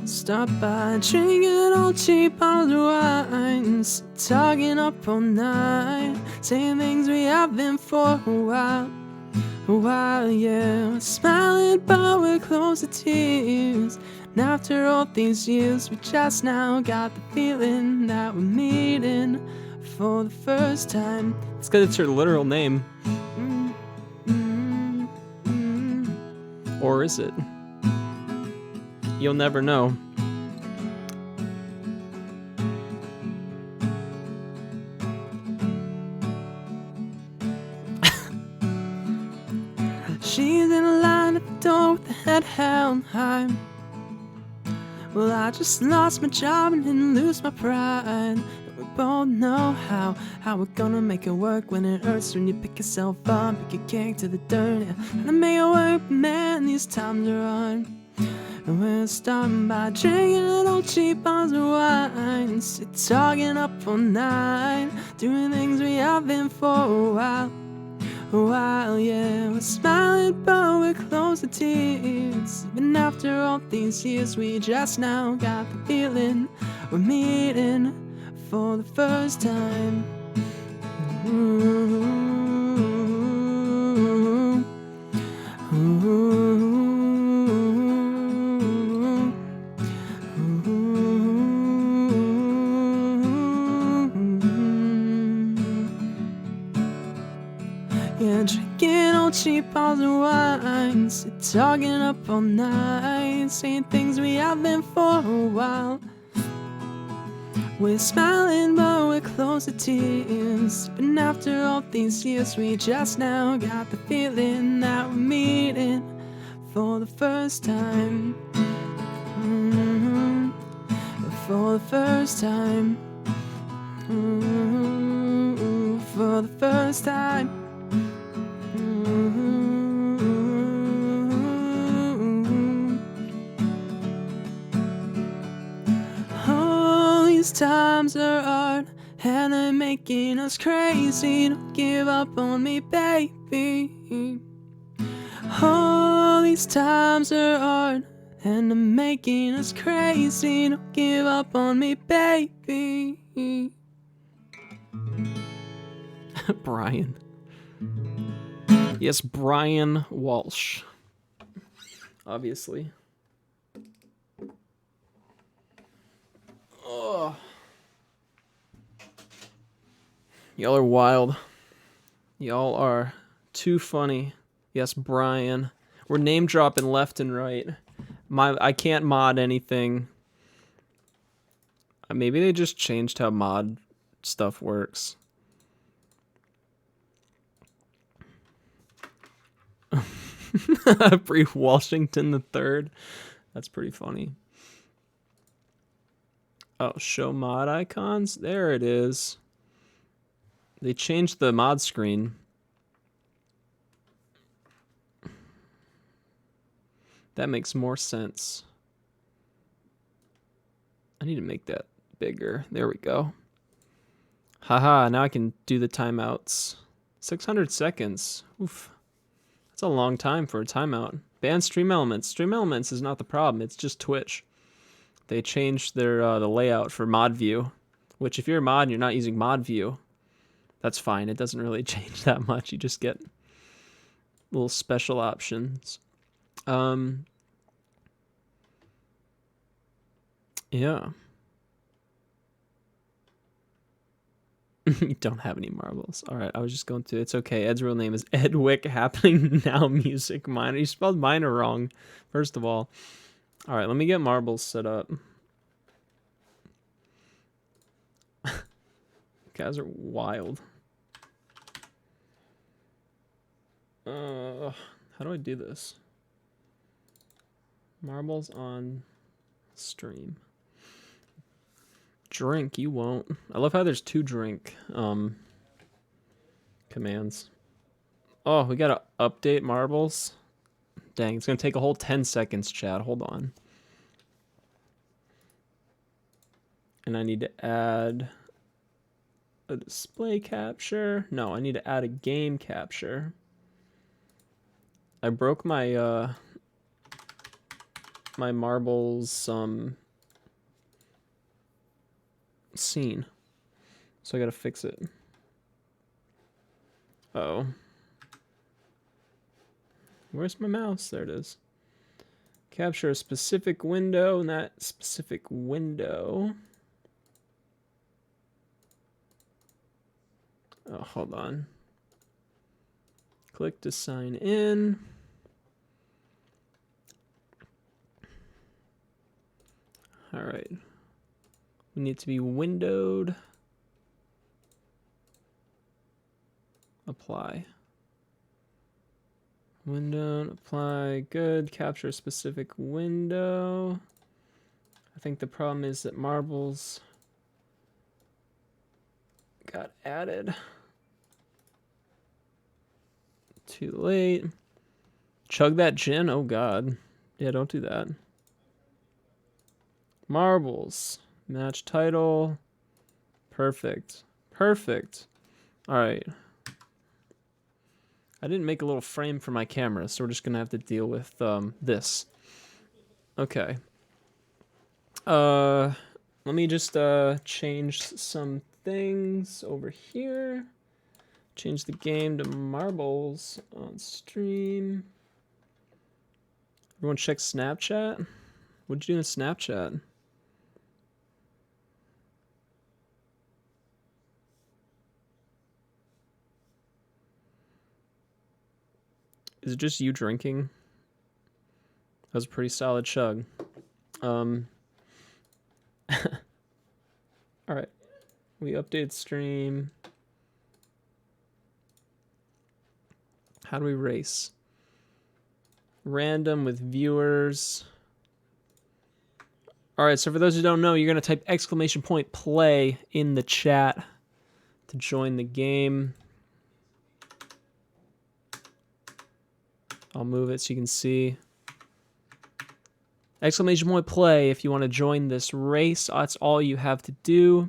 Stop by drinking all cheap bottles of wine, talking up all night, saying things we have been for a while, yeah. Smiling, but we're close to tears. And after all these years, we just now got the feeling that we're meeting for the first time. It's because it's her literal name. Or is it? You'll never know. She's in a line at the door with the head held high. Well, I just lost my job and didn't lose my pride. We both know how we're gonna make it work when it hurts. When you pick yourself up, pick your cake to the dirt, yeah. And I make it work, but man, these times are hard. And we're starting by drinking old cheap bottles of wine, talking up all night, doing things we have been for a while. while, yeah. We're smiling, but we're close to tears. Even after all these years, we just now got the feeling we're meeting for the first time. Ooh, ooh, yeah, drinking old cheap bottles of wine, talking up all night, saying things we haven't for a while. We're smiling, but we're close to tears. Even after all these years, we just now got the feeling that we're meeting for the first time. For the first time. For the first time. These times are hard and they're making us crazy. Don't give up on me, baby. All these times are hard and they're making us crazy. Don't give up on me, baby. Brian. Yes, Brian Walsh. Obviously. Oh. Y'all are wild. Y'all are too funny. Yes, Brian. We're name dropping left and right. I can't mod anything. Maybe they just changed how mod stuff works. Bree Washington III. That's pretty funny. Oh, show mod icons. There it is. They changed the mod screen. That makes more sense. I need to make that bigger. There we go. Haha, now I can do the timeouts. 600 seconds. Oof. That's a long time for a timeout. Ban Stream Elements. Stream Elements is not the problem. It's just Twitch. They changed their the layout for mod view, which if you're a mod and you're not using mod view, that's fine. It doesn't really change that much. You just get little special options. Yeah. You don't have any marbles. All right, I was just going to. It's okay. Ed's real name is Edwick. Happening Now Music Minor. You spelled minor wrong, first of all. All right, let me get marbles set up. Guys are wild. How do I do this? Marbles on stream. Drink, you won't. I love how there's 2 drink commands. Oh, we gotta update marbles. Dang, it's gonna take a whole 10 seconds, chat. Hold on. And I need to add a display capture. No, I need to add a game capture. I broke my my marbles scene, so I gotta fix it. Uh-oh. Where's my mouse? There it is. Capture a specific window, and that specific window. Oh, hold on. Click to sign in. All right. We need to be windowed. Apply. Window, apply, good. Capture a specific window. I think the problem is that marbles got added. Too late. Chug that gin? Oh god. Yeah, don't do that. Marbles. Match title. Perfect. Perfect. Alright. I didn't make a little frame for my camera, so we're just gonna have to deal with this. Okay. Let me just change some things over here. Change the game to marbles on stream. Everyone check Snapchat. What'd you do in Snapchat? Is it just you drinking? That was a pretty solid chug. Alright. We updated stream. How do we race? Random with viewers. Alright, so for those who don't know, you're going to type !play in the chat to join the game. I'll move it so you can see. !play if you want to join this race. That's all you have to do.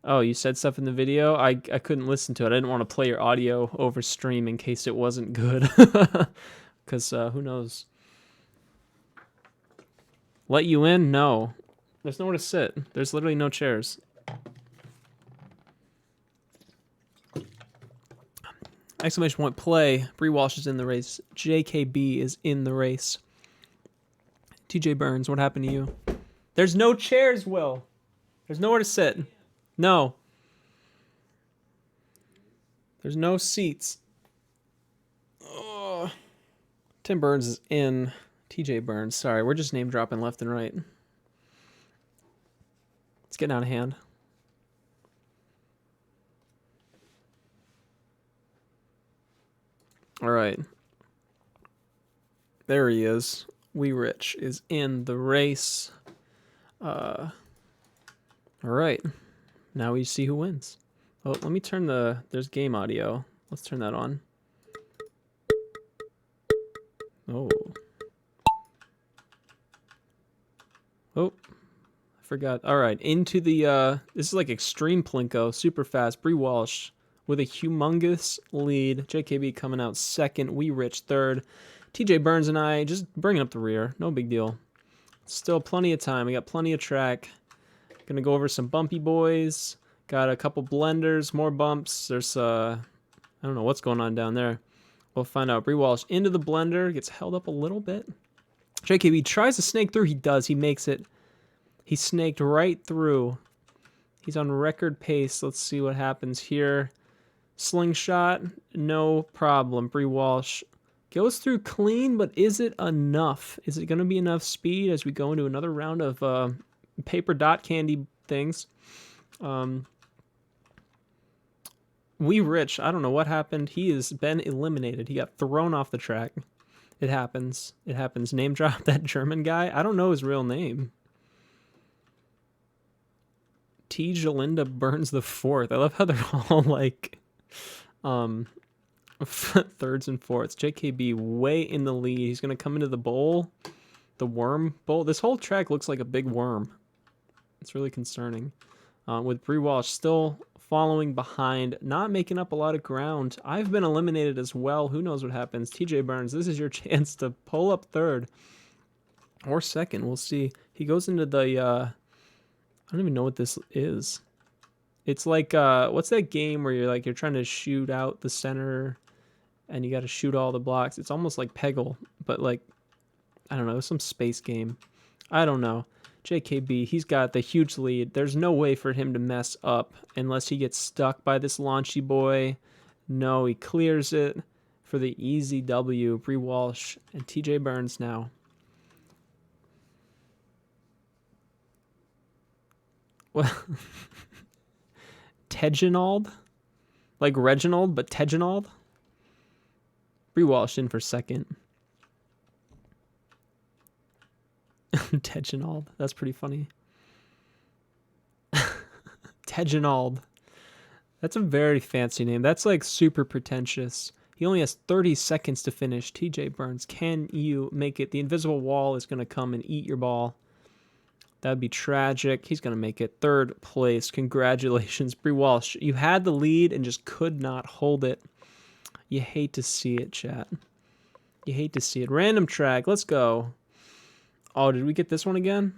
Oh, you said stuff in the video? I couldn't listen to it. I didn't want to play your audio over stream in case it wasn't good. Because who knows? Let you in? No. There's nowhere to sit. There's literally no chairs. !play. Bree Walsh is in the race. JKB is in the race. TJ Burns, what happened to you? There's no chairs, Will. There's nowhere to sit. No. There's no seats. Oh. Tim Burns is in. TJ Burns, sorry. We're just name dropping left and right. It's getting out of hand. All right. There he is. We Rich is in the race. All right. Now we see who wins. Oh, let me turn there's game audio. Let's turn that on. Oh. Oh. I forgot. All right. Into the, this is like Extreme Plinko. Super fast. Bree Walsh with a humongous lead. JKB coming out second. We Rich third. TJ Burns and I just bringing up the rear. No big deal. Still plenty of time. We got plenty of track. Gonna go over some bumpy boys. Got a couple blenders, more bumps. There's I don't know what's going on down there. We'll find out. Bree Walsh into the blender. Gets held up a little bit. JKB tries to snake through. He does. He makes it. He snaked right through. He's on record pace. Let's see what happens here. Slingshot. No problem. Bree Walsh goes through clean, but is it enough? Is it going to be enough speed as we go into another round of paper dot candy things? We Rich, I don't know what happened. He has been eliminated. He got thrown off the track. It happens. It happens. Name drop that German guy. I don't know his real name. T. Jalinda Burns the fourth. I love how they're all like thirds and fourths. JKB way in the lead. He's going to come into the bowl. The worm bowl. This whole track looks like a big worm. It's really concerning. With Bree Walsh still following behind, not making up a lot of ground. I've been eliminated as well. Who knows what happens? TJ Burns, this is your chance to pull up third or second. We'll see. He goes into the, I don't even know what this is. It's like, what's that game where you're trying to shoot out the center and you got to shoot all the blocks? It's almost like Peggle, but like, I don't know, some space game. I don't know. JKB, he's got the huge lead. There's no way for him to mess up unless he gets stuck by this launchy boy. No, he clears it for the easy W. Bree Walsh and TJ Burns now. Well, Teginald? Like Reginald, but Teginald? Bree Walsh in for second. Teginald. That's pretty funny. Teginald. That's a very fancy name. That's like super pretentious. He only has 30 seconds to finish. TJ Burns, can you make it? The invisible wall is going to come and eat your ball. That'd be tragic. He's going to make it. Third place. Congratulations, Bree Walsh. You had the lead and just could not hold it. You hate to see it, chat. You hate to see it. Random track. Let's go. Oh, did we get this one again?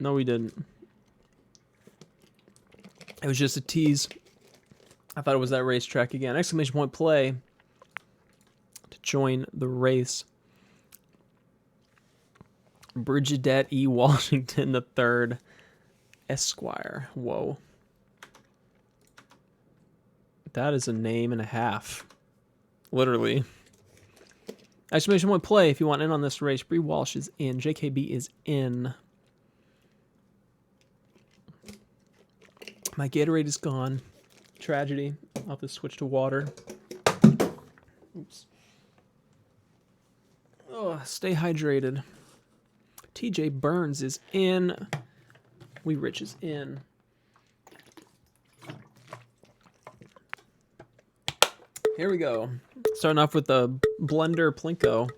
No, we didn't. It was just a tease. I thought it was that racetrack again. Exclamation point play to join the race. Bridget E. Washington III, Esquire. Whoa. That is a name and a half. Literally. Exclamation point play if you want in on this race. Bree Walsh is in. JKB is in. My Gatorade is gone. Tragedy. I'll have to switch to water. Oops. Oh, stay hydrated. TJ Burns is in. We Rich is in. Here we go. Starting off with the Blender Plinko.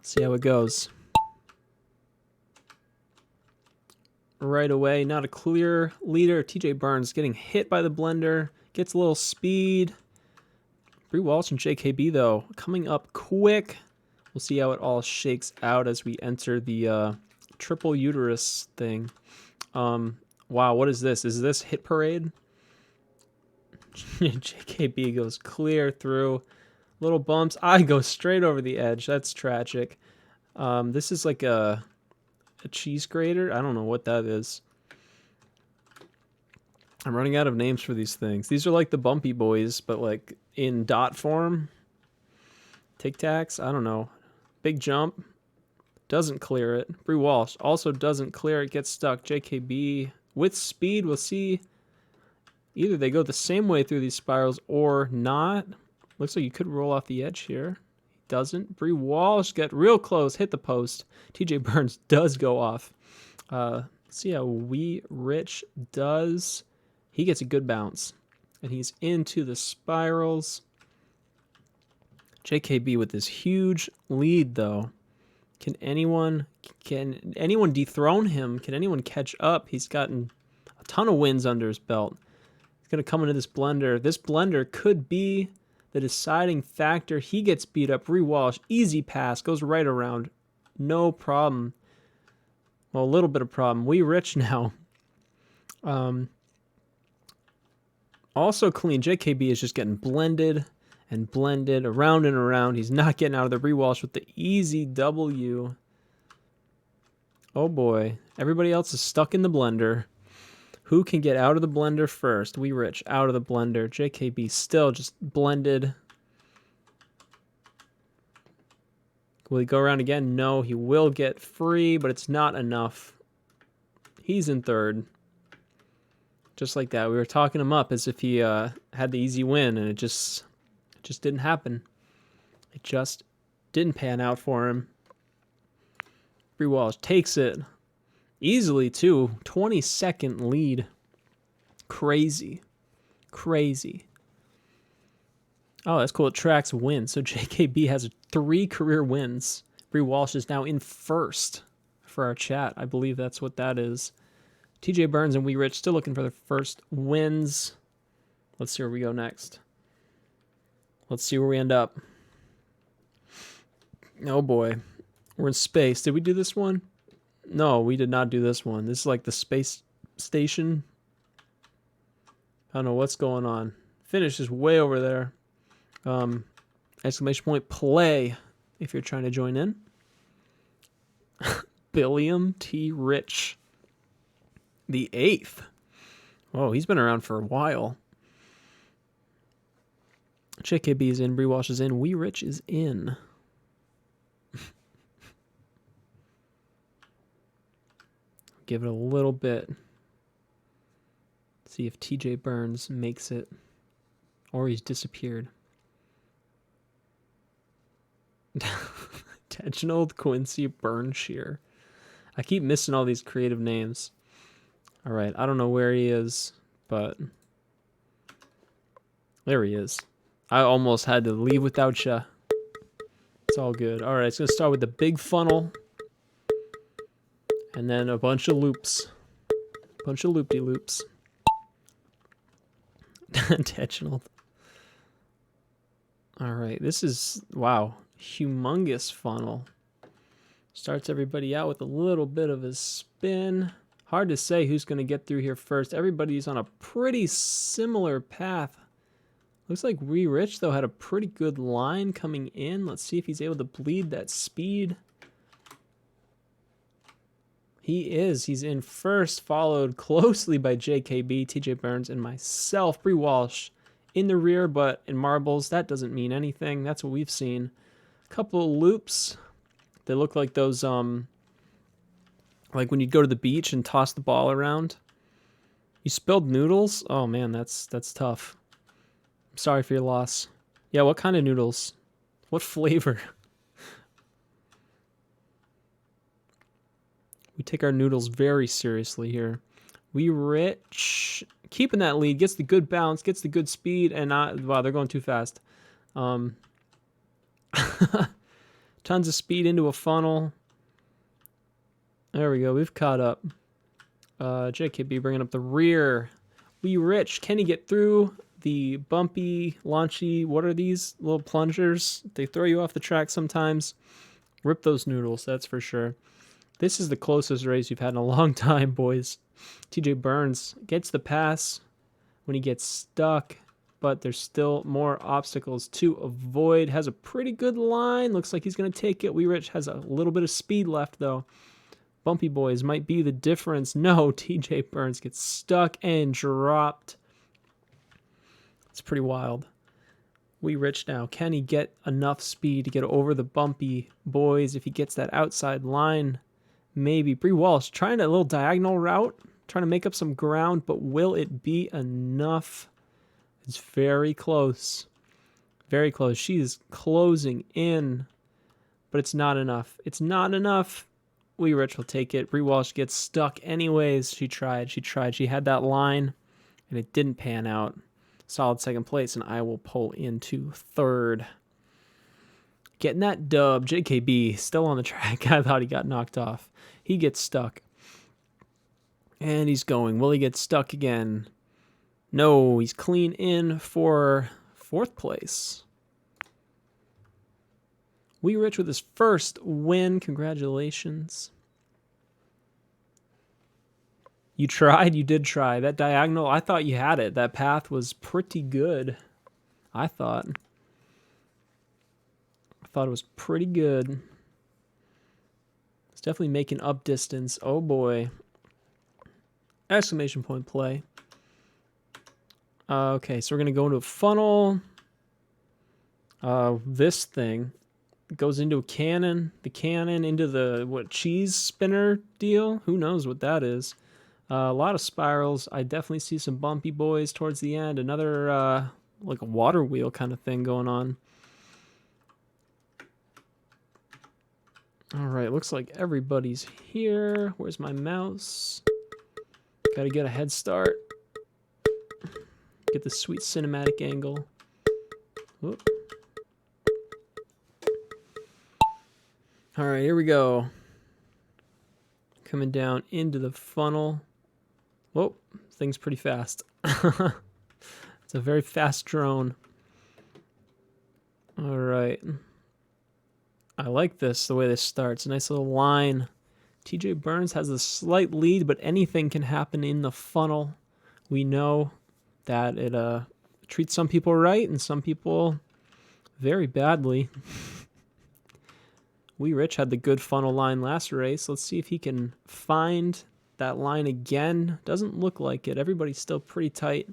See how it goes. Right away, not a clear leader. TJ Burns getting hit by the blender. Gets a little speed. Bree Walsh and JKB, though, coming up quick. We'll see how it all shakes out as we enter the triple uterus thing. Wow, what is this? Is this Hit Parade? JKB goes clear through. Little bumps. I go straight over the edge. That's tragic. This is like a cheese grater. I don't know what that is. I'm running out of names for these things. These are like the Bumpy Boys, but like in dot form. Tic Tacs. I don't know. Big jump. Doesn't clear it. Bree Walsh also doesn't clear it. Gets stuck. JKB with speed. We'll see. Either they go the same way through these spirals or not. Looks like you could roll off the edge here. Doesn't. Bree Walsh get real close. Hit the post. TJ Burns does go off. See how We Rich does. He gets a good bounce. And he's into the spirals. JKB with this huge lead, though. Can anyone dethrone him? Can anyone catch up? He's gotten a ton of wins under his belt. He's going to come into this blender. This blender could be the deciding factor. He gets beat up. Bree Walsh, easy pass, goes right around. No problem. Well, a little bit of problem. We Rich now. Also clean. JKB is just getting blended and blended around and around. He's not getting out of the Bree Walsh with the easy W. Oh boy. Everybody else is stuck in the blender. Who can get out of the blender first? We Rich out of the blender. JKB still just blended. Will he go around again? No, he will get free, but it's not enough. He's in third. Just like that. We were talking him up as if he had the easy win, and it just didn't happen. It just didn't pan out for him. Bree Walsh takes it easily, too. 20-second lead. Crazy. Crazy. Oh, that's cool. It tracks wins. So JKB has 3 career wins. Bree Walsh is now in first for our chat. I believe that's what that is. TJ Burns and We Rich still looking for their first wins. Let's see where we go next. Let's see where we end up. Oh boy. We're in space. Did we do this one? No, we did not do this one. This is like the space station. I don't know what's going on. Finish is way over there. Exclamation point play if you're trying to join in. Billiam T. Rich. The 8th. Oh, he's been around for a while. JKB is in. Bree Walsh is in. We Rich is in. Give it a little bit. See if TJ Burns makes it. Or he's disappeared. Reginald Quincy Burnshear. I keep missing all these creative names. All right, I don't know where he is, but there he is. I almost had to leave without you. It's all good. All right, it's going to start with the big funnel. And then a bunch of loops. Bunch of loop-de-loops. Intentional. All right, this is, wow, humongous funnel. Starts everybody out with a little bit of a spin. Hard to say who's going to get through here first. Everybody's on a pretty similar path. Looks like Wee Rich, though, had a pretty good line coming in. Let's see if he's able to bleed that speed. He is. He's in first, followed closely by JKB, TJ Burns, and myself. Bree Walsh in the rear, but in marbles, that doesn't mean anything. That's what we've seen. A couple of loops. They look like those, like when you go to the beach and toss the ball around. You spilled noodles? Oh, man, that's tough. I'm sorry for your loss. Yeah, what kind of noodles? What flavor? We take our noodles very seriously here. Wee Rich, keeping that lead, gets the good bounce, gets the good speed, and wow, they're going too fast. Tons of speed into a funnel. There we go, we've caught up. JKB bringing up the rear. Wee Rich, can he get through the bumpy, launchy, what are these little plungers? They throw you off the track sometimes. Rip those noodles, that's for sure. This is the closest race you've had in a long time, boys. TJ Burns gets the pass when he gets stuck, but there's still more obstacles to avoid. Has a pretty good line. Looks like he's going to take it. Wee Rich has a little bit of speed left, though. Bumpy Boys might be the difference. No, TJ Burns gets stuck and dropped. It's pretty wild. Wee Rich now. Can he get enough speed to get over the Bumpy Boys if he gets that outside line? Maybe. Bree Walsh trying a little diagonal route, trying to make up some ground, but will it be enough? It's very close. Very close. She is closing in, but it's not enough. It's not enough. Wee Rich will take it. Bree Walsh gets stuck anyways. She tried. She tried. She had that line, and it didn't pan out. Solid second place, and I will pull into third. Getting that dub. JKB still on the track. I thought he got knocked off. He gets stuck. And he's going. Will he get stuck again? No, he's clean in for fourth place. Wee Rich with his first win. Congratulations. You tried? You did try. That diagonal, I thought you had it. That path was pretty good. I thought it was pretty good. It's definitely making up distance. Oh boy. Exclamation point play. Okay, so we're going to go into a funnel. This thing goes into a cannon. The cannon into the, cheese spinner deal? Who knows what that is. A lot of spirals. I definitely see some bumpy boys towards the end. Another, like a water wheel kind of thing going on. All right, looks like everybody's here. Where's my mouse? Gotta get a head start. Get the sweet cinematic angle. Whoop. All right, here we go. Coming down into the funnel. Whoa, thing's pretty fast. It's a very fast drone. All right. I like this, the way this starts. A nice little line. TJ Burns has a slight lead, but anything can happen in the funnel. We know that it treats some people right and some people very badly. Wee Rich had the good funnel line last race. Let's see if he can find that line again. Doesn't look like it. Everybody's still pretty tight.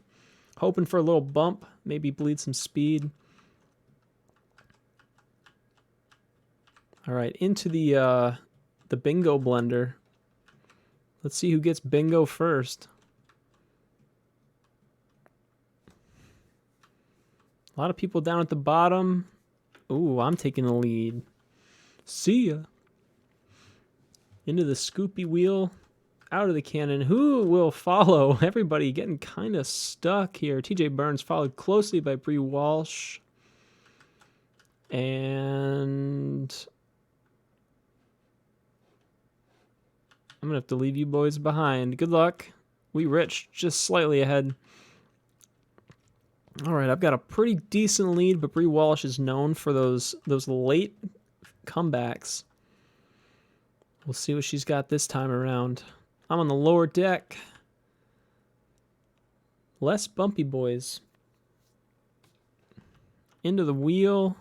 Hoping for a little bump, maybe bleed some speed. All right, into the bingo blender. Let's see who gets bingo first. A lot of people down at the bottom. Ooh, I'm taking the lead. See ya. Into the scoopy wheel. Out of the cannon. Who will follow? Everybody getting kind of stuck here. TJ Burns followed closely by Bree Walsh. And I'm going to have to leave you boys behind. Good luck. We Rich just slightly ahead. All right, I've got a pretty decent lead, but Bree Walsh is known for those late comebacks. We'll see what she's got this time around. I'm on the lower deck. Less bumpy boys. Into the wheel.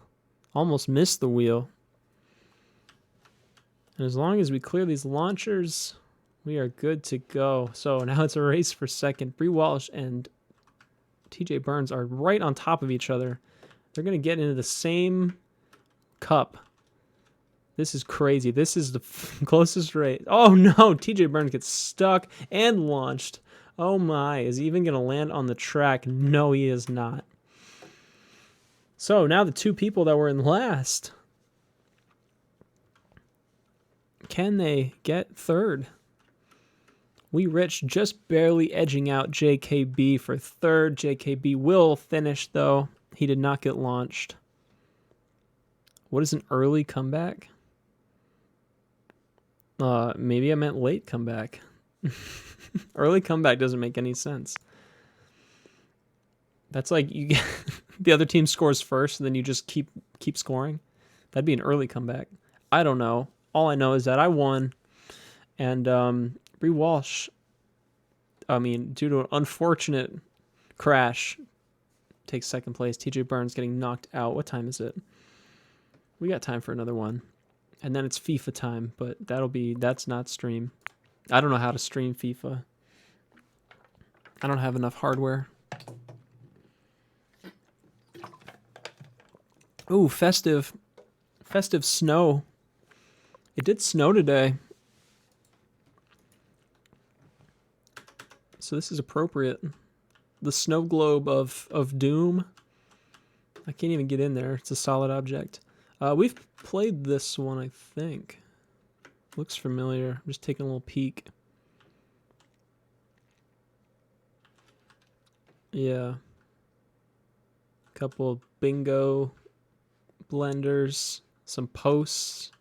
Almost missed the wheel. And as long as we clear these launchers, we are good to go. So now it's a race for second. Bree Walsh and TJ Burns are right on top of each other. They're going to get into the same cup. This is crazy. This is the closest race. Oh no, TJ Burns gets stuck and launched. Oh my, is he even going to land on the track? No, he is not. So now the two people that were in last, can they get third? We Rich just barely edging out JKB for third. JKB will finish, though. He did not get launched. What is an early comeback? Maybe I meant late comeback. Early comeback doesn't make any sense. That's like you get the other team scores first, and then you just keep scoring. That'd be an early comeback. I don't know. All I know is that I won, and Bree Walsh, I mean, due to an unfortunate crash, takes second place. TJ Burns getting knocked out. What time is it? We got time for another one. And then it's FIFA time, but that's not stream. I don't know how to stream FIFA. I don't have enough hardware. Ooh, festive snow. It did snow today. So this is appropriate. The snow globe of doom. I can't even get in there. It's a solid object. We've played this one, I think. Looks familiar. I'm just taking a little peek. Yeah. Couple of bingo blenders, some posts,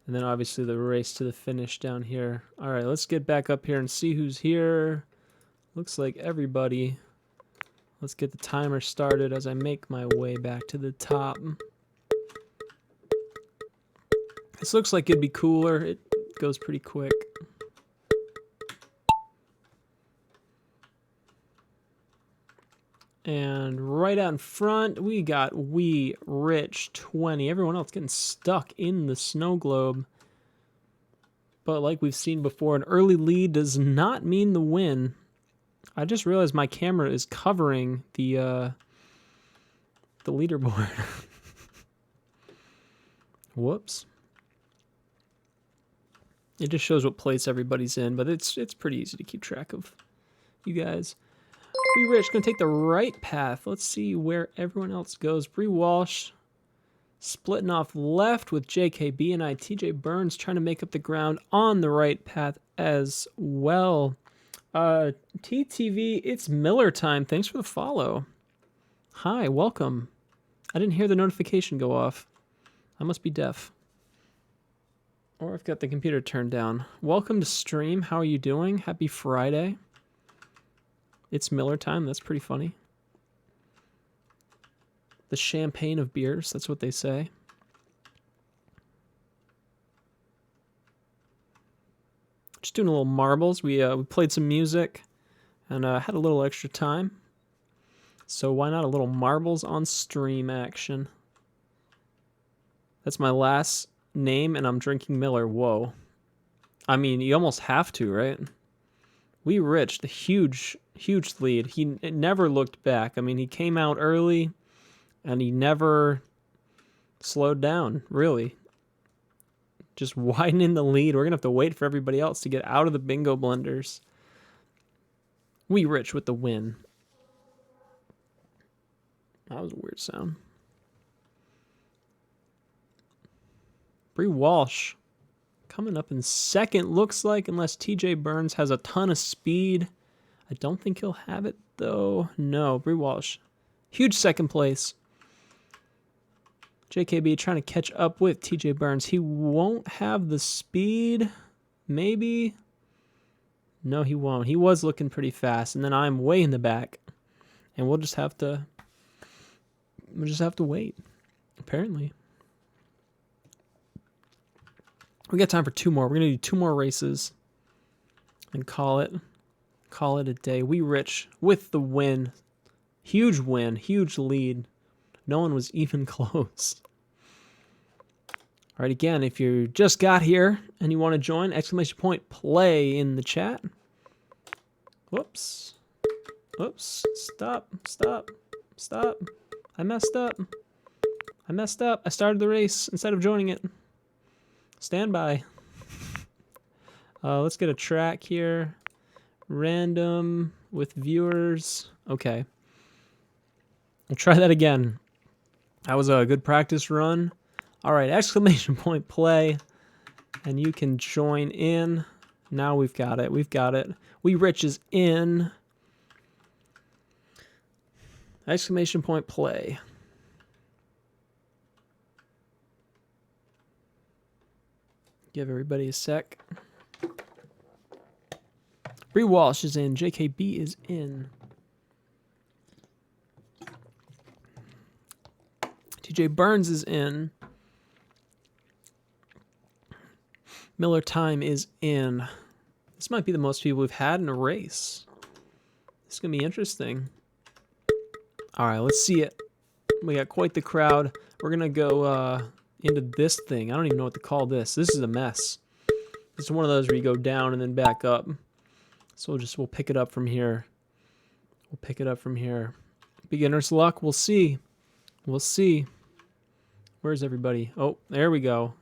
and then obviously the race to the finish down here. All right, let's get back up here and see who's here. Looks like everybody. Let's get the timer started as I make my way back to the top. This looks like it'd be cooler. It goes pretty quick. And right out in front, we got We Rich 20. Everyone else getting stuck in the snow globe. But like we've seen before, an early lead does not mean the win. I just realized my camera is covering the leaderboard. Whoops. It just shows what place everybody's in, but it's pretty easy to keep track of you guys. We Rich gonna take the right path. Let's see where everyone else goes. Bree Walsh splitting off left with JKB and TJ Burns trying to make up the ground on the right path as well. TTV, it's Miller time. Thanks for the follow. Hi, welcome. I didn't hear the notification go off. I must be deaf. Or I've got the computer turned down. Welcome to stream. How are you doing? Happy Friday. It's Miller time. That's pretty funny. The champagne of beers. That's what they say. Just doing a little marbles. We played some music and had a little extra time. So why not a little marbles on stream action? That's my last name, and I'm drinking Miller. Whoa. I mean, you almost have to, right? We Rich, the huge lead. He never looked back. I mean, he came out early, and he never slowed down, really. Just widening the lead. We're going to have to wait for everybody else to get out of the bingo blenders. We Rich with the win. That was a weird sound. Bree Walsh coming up in second, looks like, unless TJ Burns has a ton of speed. I don't think he'll have it, though. No, Bree Walsh. Huge second place. JKB trying to catch up with TJ Burns. He won't have the speed. Maybe. No, he won't. He was looking pretty fast, and then I'm way in the back. And we'll just have to wait, apparently. We got time for 2 more. We're gonna do 2 more races and call it a day. We Rich with the win. Huge win, huge lead. No one was even close. All right, again, if you just got here and you want to join, exclamation point play in the chat. Whoops. Whoops. Stop. I messed up. I started the race instead of joining it. Stand by. Let's get a track here. Random with viewers. Okay. We'll try that again. That was a good practice run. All right, exclamation point play, and you can join in. Now we've got it. We Rich is in. Exclamation point play. Give everybody a sec. Bree Walsh is in. JKB is in. TJ Burns is in. Miller Time is in. This might be the most people we've had in a race. This is going to be interesting. All right, let's see it. We got quite the crowd. We're going to go into this thing. I don't even know what to call this. This is a mess. This is one of those where you go down and then back up. So we'll pick it up from here. Beginner's luck. We'll see. Where's everybody? Oh, there we go.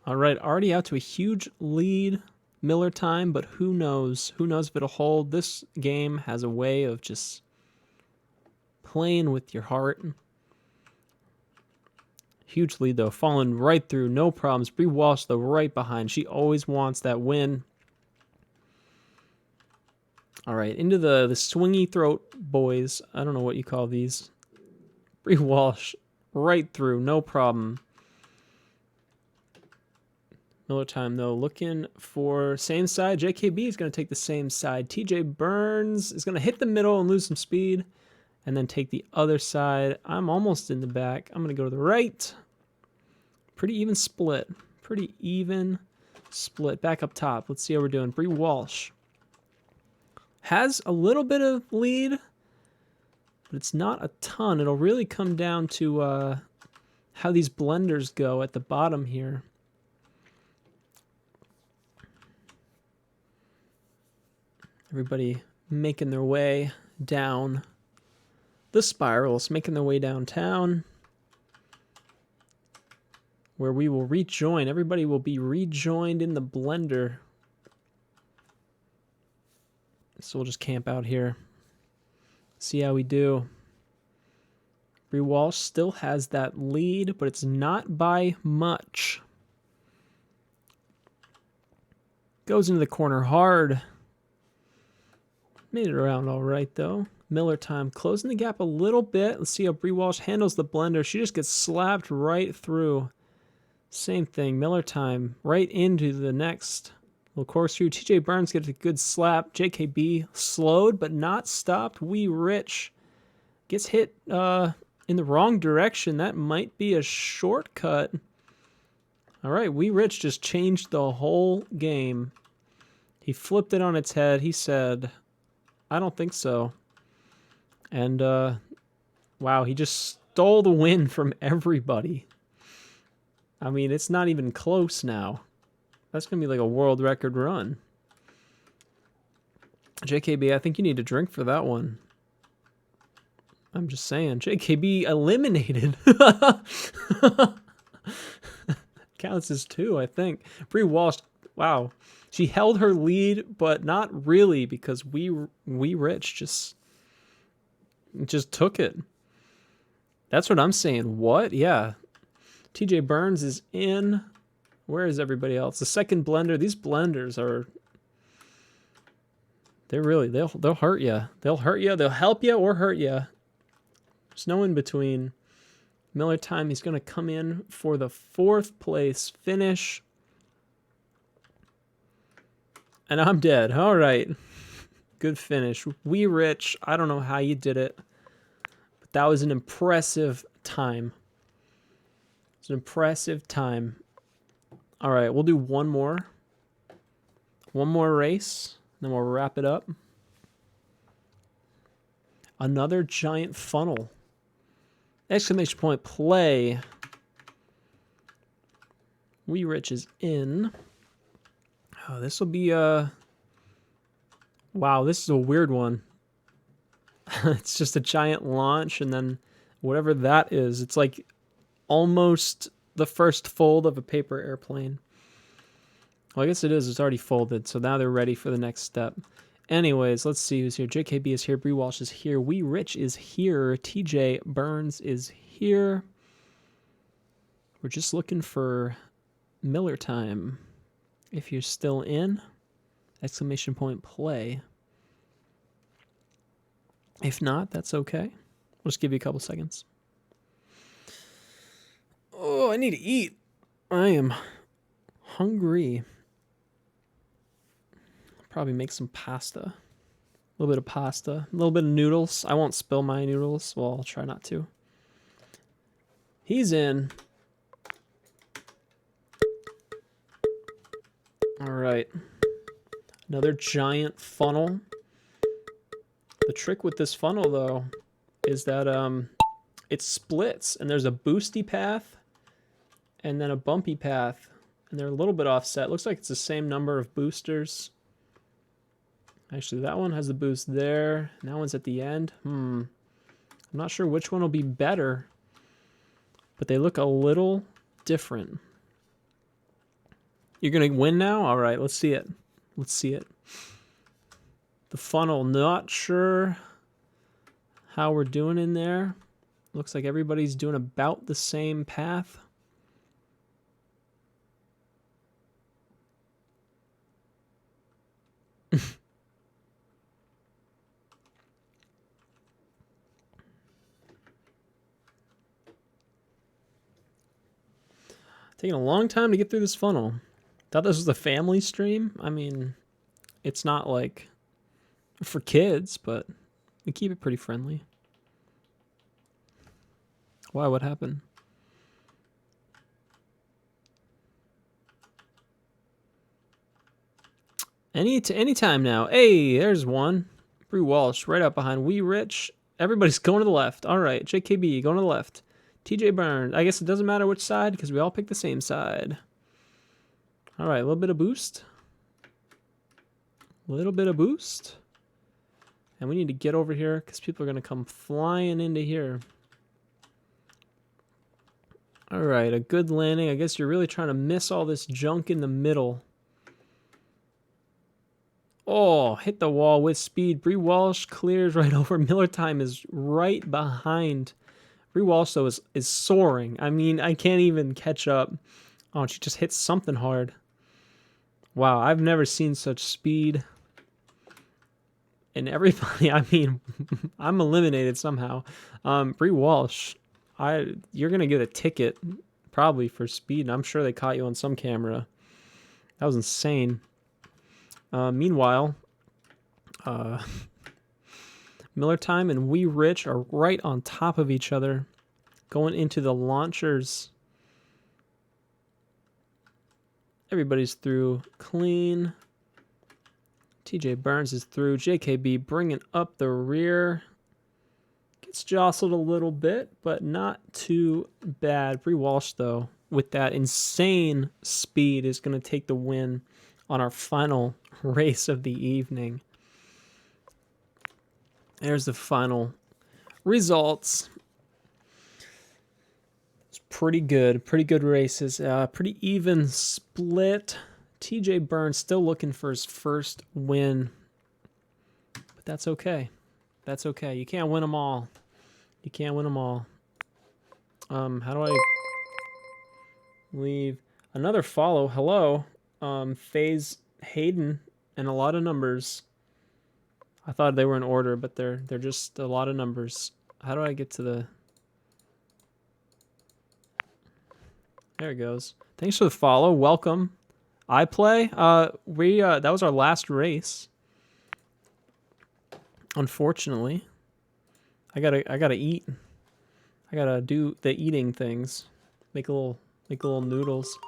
All right, already out to a huge lead. Miller Time, but who knows? Who knows if it'll hold? This game has a way of just playing with your heart. Huge lead, though. Falling right through. No problems. Bree Walsh, though, right behind. She always wants that win. All right, into the swingy throat boys. I don't know what you call these. Bree Walsh, right through. No problem. Miller Time, though, looking for same side. JKB is going to take the same side. TJ Burns is going to hit the middle and lose some speed, and then take the other side. I'm almost in the back. I'm going to go to the right. Pretty even split. Back up top. Let's see how we're doing. Bree Walsh has a little bit of lead, but it's not a ton. It'll really come down to how these blenders go at the bottom here. Everybody making their way down the spirals, making their way downtown, where we will rejoin. Everybody will be rejoined in the blender. So we'll just camp out here, see how we do. Bree Walsh still has that lead, but it's not by much. Goes into the corner hard. Made it around all right, though. Miller Time closing the gap a little bit. Let's see how Bree Walsh handles the blender. She just gets slapped right through. Same thing. Miller Time right into the next little corkscrew. TJ Burns gets a good slap. JKB slowed but not stopped. We Rich gets hit in the wrong direction. That might be a shortcut. All right, We Rich just changed the whole game. He flipped it on its head. He said, I don't think so. And, wow, he just stole the win from everybody. I mean, it's not even close now. That's going to be like a world record run. JKB, I think you need a drink for that one. I'm just saying. JKB eliminated. Counts as 2, I think. Bree Walsh, wow. She held her lead, but not really, because we Rich just took it. That's what I'm saying. What? Yeah. TJ Burns is in. Where is everybody else? The second blender. These blenders are... They'll hurt you. They'll hurt you. They'll help you or hurt you. There's no in between. Miller Time, he's going to come in for the 4th place finish. And I'm dead. All right. Good finish. Wee Rich, I don't know how you did it, but that was an impressive time. It's an impressive time. All right, we'll do one more. One more race, then we'll wrap it up. Another giant funnel. Exclamation point play. Wee Rich is in. Oh, this will be wow, this is a weird one. It's just a giant launch and then whatever that is. It's like almost the first fold of a paper airplane. Well, I guess it is. It's already folded, so now they're ready for the next step. Anyways, let's see who's here. JKB is here. Bree Walsh is here. Wee Rich is here. TJ Burns is here. We're just looking for Miller time. If you're still in, exclamation point play. If not, that's okay. We'll just give you a couple seconds. Oh, I need to eat. I am hungry. Probably make some pasta. A little bit of pasta. A little bit of noodles. I won't spill my noodles. Well, I'll try not to. He's in. All right. Another giant funnel. The trick with this funnel, though, is that it splits. And there's a boosty path and then a bumpy path. And they're a little bit offset. Looks like it's the same number of boosters. Actually, that one has the boost there. And that one's at the end. I'm not sure which one will be better. But they look a little different. You're going to win now? All right, let's see it. Let's see it. The funnel, not sure how we're doing in there. Looks like everybody's doing about the same path. Taking a long time to get through this funnel. Thought this was a family stream. I mean, it's not like for kids, but we keep it pretty friendly. Why? What happened? Any time now. Hey, there's one. Bree Walsh right up behind Wee Rich. Everybody's going to the left. All right, JKB going to the left. TJ Burns. I guess it doesn't matter which side because we all pick the same side. All right, a little bit of boost. A little bit of boost. And we need to get over here because people are going to come flying into here. All right, a good landing. I guess you're really trying to miss all this junk in the middle. Oh, hit the wall with speed. Bree Walsh clears right over. Miller time is right behind. Bree Walsh, though, is soaring. I mean, I can't even catch up. Oh, she just hit something hard. Wow, I've never seen such speed. And everybody, I mean, I'm eliminated somehow. Bree Walsh, you're going to get a ticket probably for speed. And I'm sure they caught you on some camera. That was insane. Meanwhile, Miller Time and Wee Rich are right on top of each other, going into the launchers. Everybody's through clean. TJ Burns is through. JKB bringing up the rear. Gets jostled a little bit, but not too bad. Bree Walsh, though, with that insane speed, is going to take the win on our final race of the evening. There's the final results. It's pretty good races. Pretty even split. TJ Burns still looking for his first win. But that's okay. That's okay. You can't win them all. You can't win them all. How do I leave? Another follow. Hello. FaZe Hayden and a lot of numbers. I thought they were in order, but they're just a lot of numbers. How do I get to the... There it goes. Thanks for the follow. Welcome. I play. That was our last race. Unfortunately, I gotta eat. I gotta do the eating things. Make a little noodles.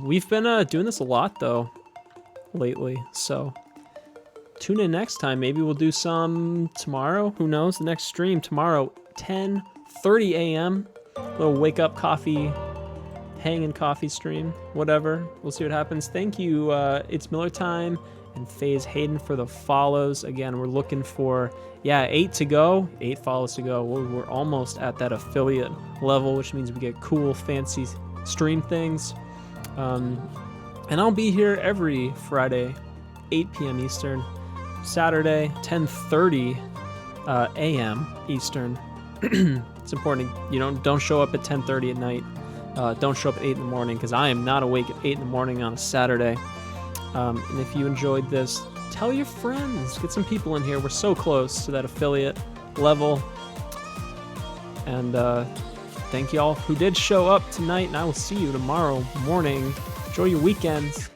We've been doing this a lot though lately, so tune in next time. Maybe we'll do some tomorrow. Who knows? The next stream tomorrow, 10:30 a.m. Little wake up coffee, hanging coffee stream, whatever. We'll see what happens. Thank you. It's Miller Time and FaZe Hayden for the follows. Again, we're looking for 8 to go, 8 follows to go. We're almost at that affiliate level, which means we get cool, fancy stream things. And I'll be here every Friday, 8 p.m. Eastern. Saturday, 10:30 a.m. Eastern. It's important you don't show up at 10:30 at night. Don't show up at 8 in the morning because I am not awake at 8 in the morning on a Saturday. And if you enjoyed this, tell your friends. Get some people in here. We're so close to that affiliate level. And thank you all who did show up tonight, and I will see you tomorrow morning. Enjoy your weekends.